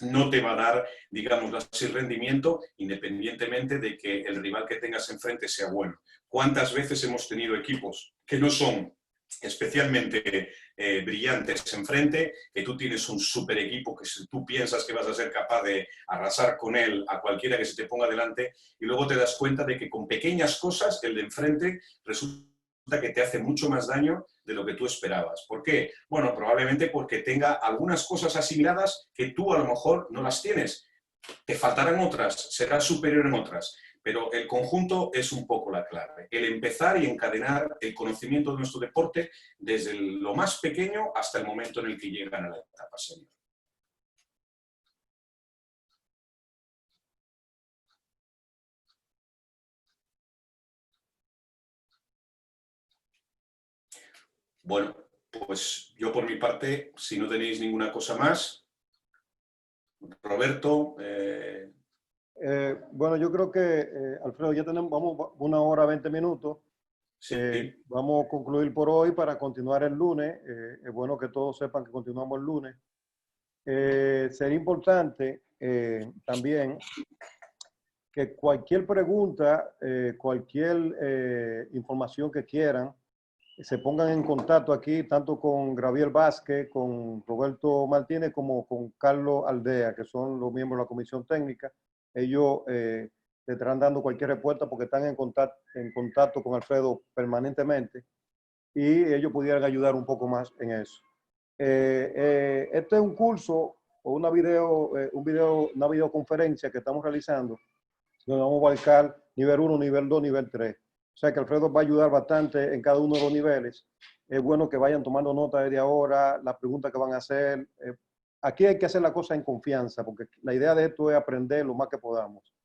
no te va a dar, digamos, así rendimiento, independientemente de que el rival que tengas enfrente sea bueno. ¿Cuántas veces hemos tenido equipos que no son especialmente brillantes enfrente, que tú tienes un super equipo que si tú piensas que vas a ser capaz de arrasar con él a cualquiera que se te ponga delante, y luego te das cuenta de que con pequeñas cosas el de enfrente resulta que te hace mucho más daño de lo que tú esperabas. ¿Por qué? Bueno, probablemente porque tenga algunas cosas asimiladas que tú a lo mejor no las tienes. Te faltarán otras, serás superior en otras, pero el conjunto es un poco la clave. El empezar y encadenar el conocimiento de nuestro deporte desde lo más pequeño hasta el momento en el que llegan a la etapa senior. Bueno, pues yo por mi parte, si no tenéis ninguna cosa más, Roberto... Bueno, yo creo que, Alfredo, ya tenemos, vamos 1 hora 20 minutos. sí. Vamos a concluir por hoy para continuar el lunes. Es bueno que todos sepan que continuamos el lunes. Sería importante también que cualquier pregunta, cualquier información que quieran, se pongan en contacto aquí, tanto con Gabriel Vázquez, con Roberto Martínez, como con Carlos Aldea, que son los miembros de la comisión técnica. Ellos le estarán dando cualquier respuesta porque están en contacto con Alfredo permanentemente y ellos pudieran ayudar un poco más en eso. Este es un curso o una videoconferencia que estamos realizando, donde vamos a abarcar nivel 1, nivel 2, nivel 3. O sea que Alfredo va a ayudar bastante en cada uno de los niveles. Es bueno que vayan tomando nota desde ahora, las preguntas que van a hacer. Aquí hay que hacer la cosa en confianza, porque la idea de esto es aprender lo más que podamos.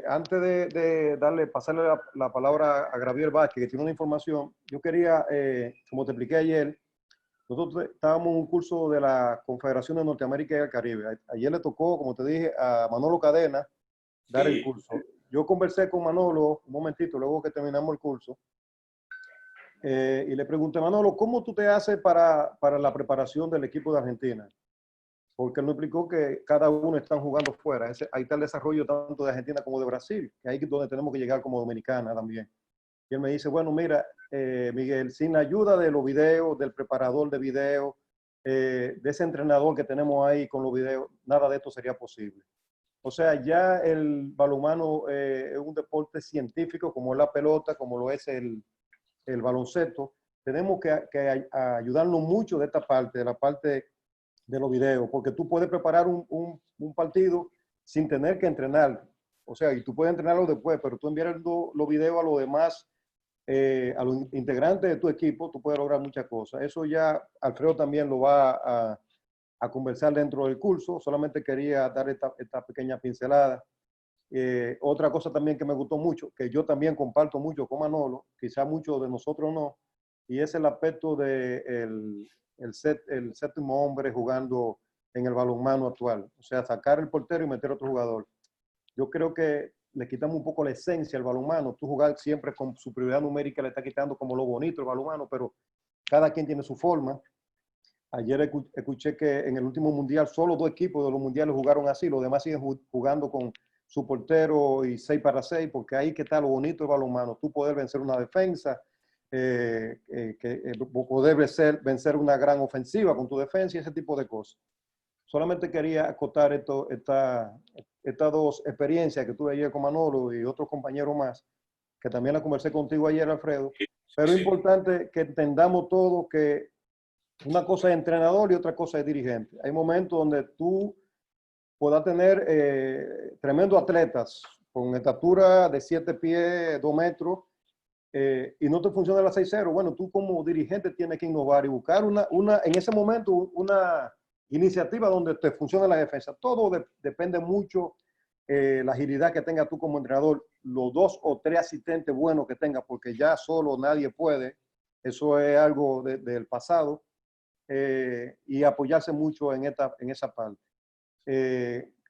Antes de pasarle la palabra a Gabriel Vázquez, que tiene una información, yo quería, como te expliqué ayer, nosotros estábamos en un curso de la Confederación de Norteamérica y el Caribe. Ayer le tocó, como te dije, a Manolo Cadena dar el curso. Yo conversé con Manolo un momentito, luego que terminamos el curso, y le pregunté, Manolo, ¿cómo tú te haces para la preparación del equipo de Argentina? Porque él me explicó que cada uno está jugando fuera. Ahí está el desarrollo tanto de Argentina como de Brasil, que ahí es donde tenemos que llegar como dominicana también. Y él me dice, bueno, mira, Miguel, sin la ayuda de los videos, del preparador de videos, de ese entrenador que tenemos ahí con los videos, nada de esto sería posible. O sea, ya el balonmano es un deporte científico, como es la pelota, como lo es el baloncesto. Tenemos que ayudarnos mucho de esta parte, de la parte de los videos, porque tú puedes preparar un partido sin tener que entrenar. O sea, y tú puedes entrenarlo después, pero tú enviar los videos a los demás, a los integrantes de tu equipo, tú puedes lograr muchas cosas. Eso ya Alfredo también lo va a conversar dentro del curso. Solamente quería dar esta pequeña pincelada. Otra cosa también que me gustó mucho, que yo también comparto mucho con Manolo, quizá muchos de nosotros no, y es el aspecto de el séptimo hombre jugando en el balonmano actual. O sea, sacar el portero y meter otro jugador. Yo creo que le quitamos un poco la esencia al balonmano. Tú jugar siempre con superioridad numérica le está quitando como lo bonito el balonmano, pero cada quien tiene su forma. Ayer escuché que en el último mundial solo 2 equipos de los mundiales jugaron así, los demás siguen jugando con su portero y 6 para 6, porque ahí que está lo bonito del balonmano. Tú poder vencer una defensa, poder vencer una gran ofensiva con tu defensa y ese tipo de cosas. Solamente quería acotar estas 2 experiencias que tuve ayer con Manolo y otros compañeros más, que también la conversé contigo ayer, Alfredo. Pero es importante que entendamos todo que una cosa es entrenador y otra cosa es dirigente. Hay momentos donde tú puedas tener tremendos atletas con estatura de 7 pies, 2 metros, y no te funciona la 6-0. Bueno, tú como dirigente tienes que innovar y buscar en ese momento una iniciativa donde te funcione la defensa. Todo depende mucho la agilidad que tengas tú como entrenador, los 2 o 3 asistentes buenos que tengas, porque ya solo nadie puede. Eso es algo del pasado. Y apoyarse mucho en esa parte.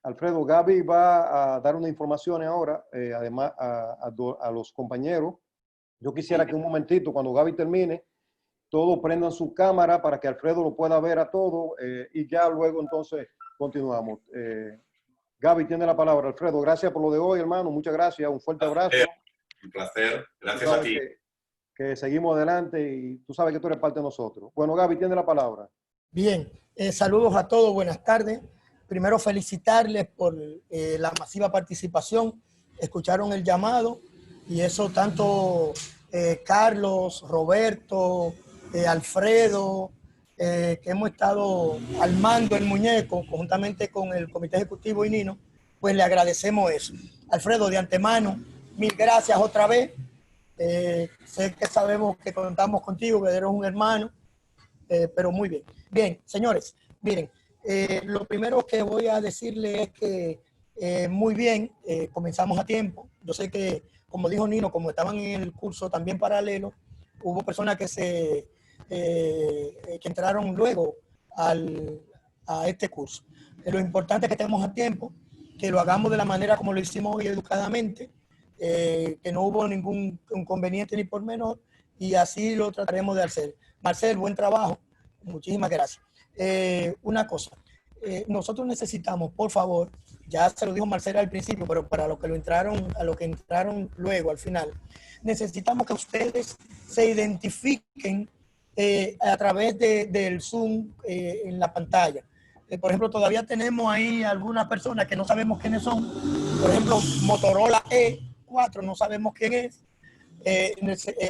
Alfredo, Gaby va a dar una información ahora, además a los compañeros. Yo quisiera que un momentito, cuando Gaby termine, todos prendan su cámara para que Alfredo lo pueda ver a todo y ya luego entonces continuamos. Gaby tiene la palabra. Alfredo, gracias por lo de hoy, hermano. Muchas gracias. Un fuerte abrazo. Un placer. Gracias a ti. que seguimos adelante y tú sabes que tú eres parte de nosotros. Bueno, Gaby, tiene la palabra. Bien, saludos a todos, buenas tardes. Primero felicitarles por la masiva participación. Escucharon el llamado y eso tanto Carlos, Roberto, Alfredo, que hemos estado armando el muñeco conjuntamente con el Comité Ejecutivo y Nino, pues le agradecemos eso. Alfredo, de antemano, mil gracias otra vez. Sé que sabemos que contamos contigo, que eres un hermano, pero muy bien. Bien, señores, miren, lo primero que voy a decirle es que muy bien, comenzamos a tiempo. Yo sé que, como dijo Nino, como estaban en el curso también paralelo, hubo personas que entraron luego a este curso. Lo importante es que estemos a tiempo, que lo hagamos de la manera como lo hicimos hoy, educadamente, que no hubo ningún inconveniente ni por menor, y así lo trataremos de hacer. Marcel, buen trabajo. Muchísimas gracias. Una cosa, nosotros necesitamos, por favor, ya se lo dijo Marcel al principio, pero para los que entraron luego, al final, necesitamos que ustedes se identifiquen a través del Zoom en la pantalla. Por ejemplo, todavía tenemos ahí algunas personas que no sabemos quiénes son. Por ejemplo, Motorola E4, no sabemos quién es.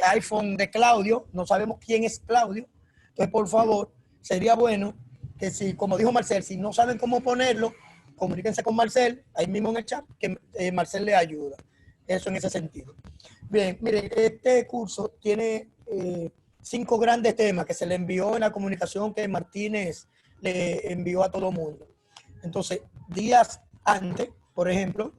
iPhone de Claudio, no sabemos quién es Claudio. Entonces, por favor, sería bueno que si, como dijo Marcel, si no saben cómo ponerlo, comuníquense con Marcel, ahí mismo en el chat, que Marcel le ayuda. Eso en ese sentido. Bien, miren, este curso tiene 5 grandes temas que se le envió en la comunicación que Martínez le envió a todo el mundo. Entonces, días antes, por ejemplo,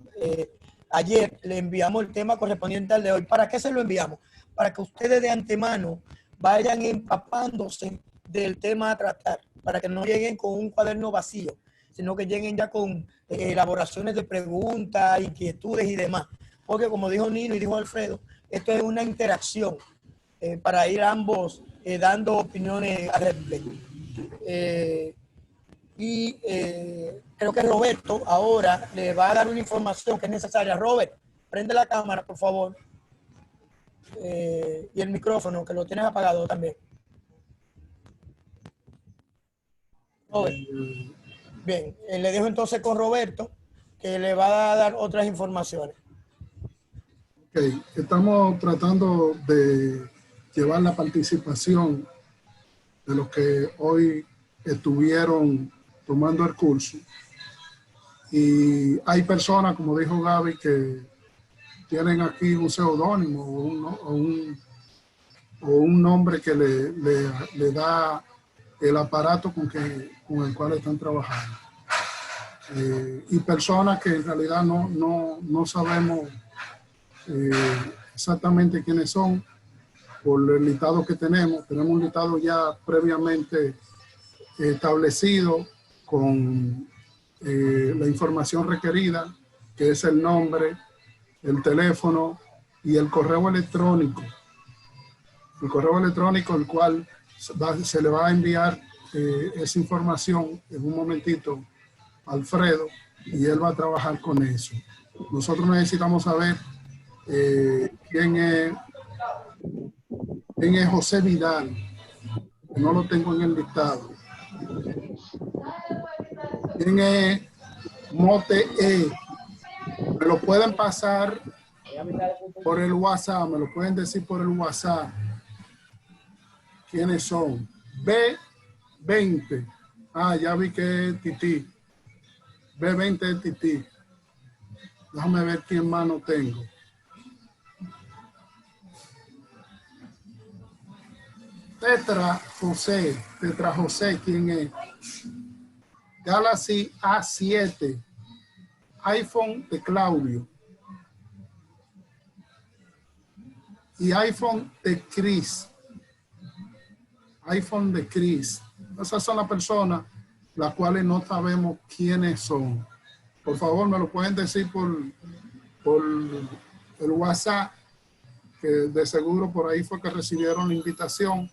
ayer le enviamos el tema correspondiente al de hoy. ¿Para qué se lo enviamos? Para que ustedes de antemano vayan empapándose del tema a tratar, para que no lleguen con un cuaderno vacío, sino que lleguen ya con elaboraciones de preguntas, inquietudes y demás. Porque como dijo Nino y dijo Alfredo, esto es una interacción para ir ambos dando opiniones al respecto. Creo que Roberto ahora le va a dar una información que es necesaria. Robert, prende la cámara, por favor. Y el micrófono, que lo tienes apagado también. Robert. Bien, le dejo entonces con Roberto, que le va a dar otras informaciones. Ok, estamos tratando de llevar la participación de los que hoy estuvieron tomando el curso. Y hay personas, como dijo Gaby, que tienen aquí un seudónimo o un nombre que le da el aparato con el cual están trabajando. Y personas que en realidad no sabemos exactamente quiénes son por el listado que tenemos. Tenemos un listado ya previamente establecido con la información requerida, que es el nombre, el teléfono y el correo electrónico. El correo electrónico, el cual se le va a enviar esa información en un momentito a Alfredo, y él va a trabajar con eso. Nosotros necesitamos saber quién es José Vidal. No lo tengo en el listado. ¿Quién es Mote E? Me lo pueden pasar por el WhatsApp, me lo pueden decir por el WhatsApp. ¿Quiénes son? B20. Ah, ya vi que es Titi. B20 es Titi. Déjame ver quién más no tengo. Tetra José, ¿quién es? Galaxy A7, iPhone de Claudio y iPhone de Chris. Esas son las personas las cuales no sabemos quiénes son. Por favor, me lo pueden decir por el WhatsApp, que de seguro por ahí fue que recibieron la invitación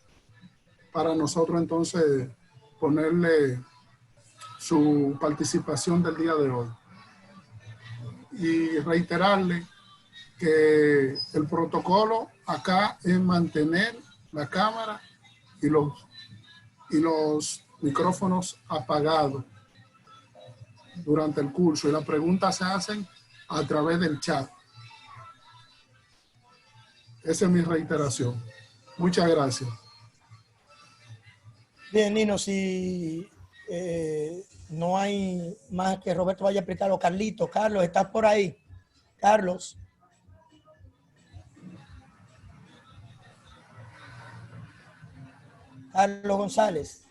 para nosotros entonces ponerle su participación del día de hoy. Y reiterarle que el protocolo acá es mantener la cámara y los micrófonos apagados durante el curso, y las preguntas se hacen a través del chat. Esa es mi reiteración. Muchas gracias. Bien, Nino, si no hay más que Roberto vaya a explicarlo, Carlito, Carlos, ¿estás por ahí? Carlos. Carlos González.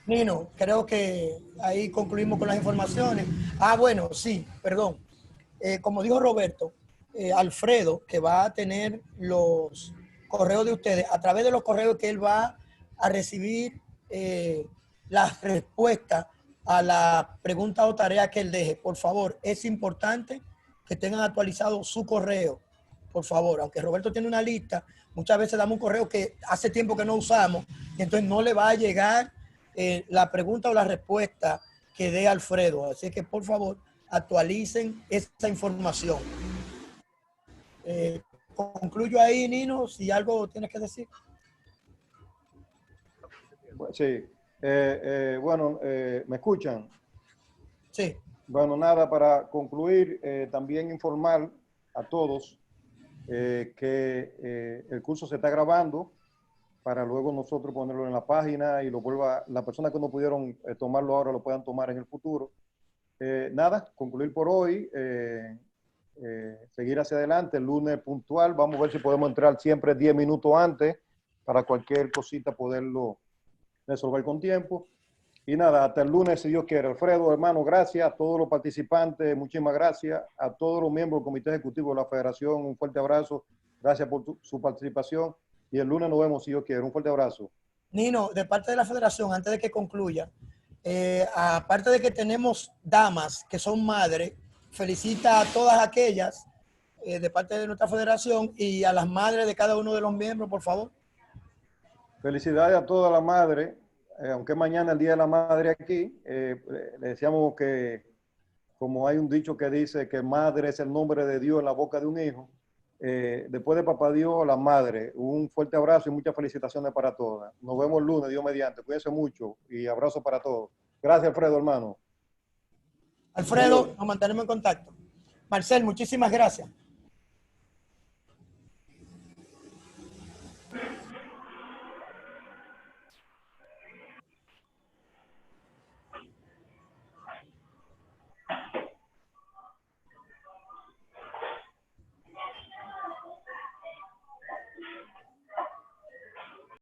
Nino, creo que ahí concluimos con las informaciones. Ah, bueno, sí, perdón. Como dijo Roberto, Alfredo, que va a tener los correos de ustedes, a través de los correos que él va a recibir las respuestas a la pregunta o tarea que él deje. Por favor, es importante que tengan actualizado su correo, por favor. Aunque Roberto tiene una lista, muchas veces damos un correo que hace tiempo que no usamos y entonces no le va a llegar la pregunta o la respuesta que dé Alfredo. Así que, por favor, actualicen esa información. Concluyo ahí, Nino, si algo tienes que decir. Sí. Bueno, ¿me escuchan? Sí. Bueno, nada, para concluir, también informar a todos que el curso se está grabando para luego nosotros ponerlo en la página y las personas que no pudieron tomarlo ahora lo puedan tomar en el futuro. Nada, concluir por hoy, seguir hacia adelante, el lunes puntual, vamos a ver si podemos entrar siempre 10 minutos antes para cualquier cosita poderlo resolver con tiempo. Y nada, hasta el lunes si Dios quiere. Alfredo, hermano, gracias a todos los participantes, muchísimas gracias a todos los miembros del Comité Ejecutivo de la Federación, un fuerte abrazo, gracias por su participación y el lunes nos vemos si Dios quiere, un fuerte abrazo. Nino, de parte de la Federación, antes de que concluya, aparte de que tenemos damas que son madres, felicita a todas aquellas de parte de nuestra federación y a las madres de cada uno de los miembros, por favor. Felicidades a todas las madres, aunque mañana el Día de la Madre aquí, le decíamos que, como hay un dicho que dice que madre es el nombre de Dios en la boca de un hijo, después de Papá Dios, la madre, un fuerte abrazo y muchas felicitaciones para todas. Nos vemos el lunes, Dios mediante. Cuídense mucho y abrazo para todos. Gracias, Alfredo, hermano. Alfredo, nos mantenemos en contacto. Marcel, muchísimas gracias.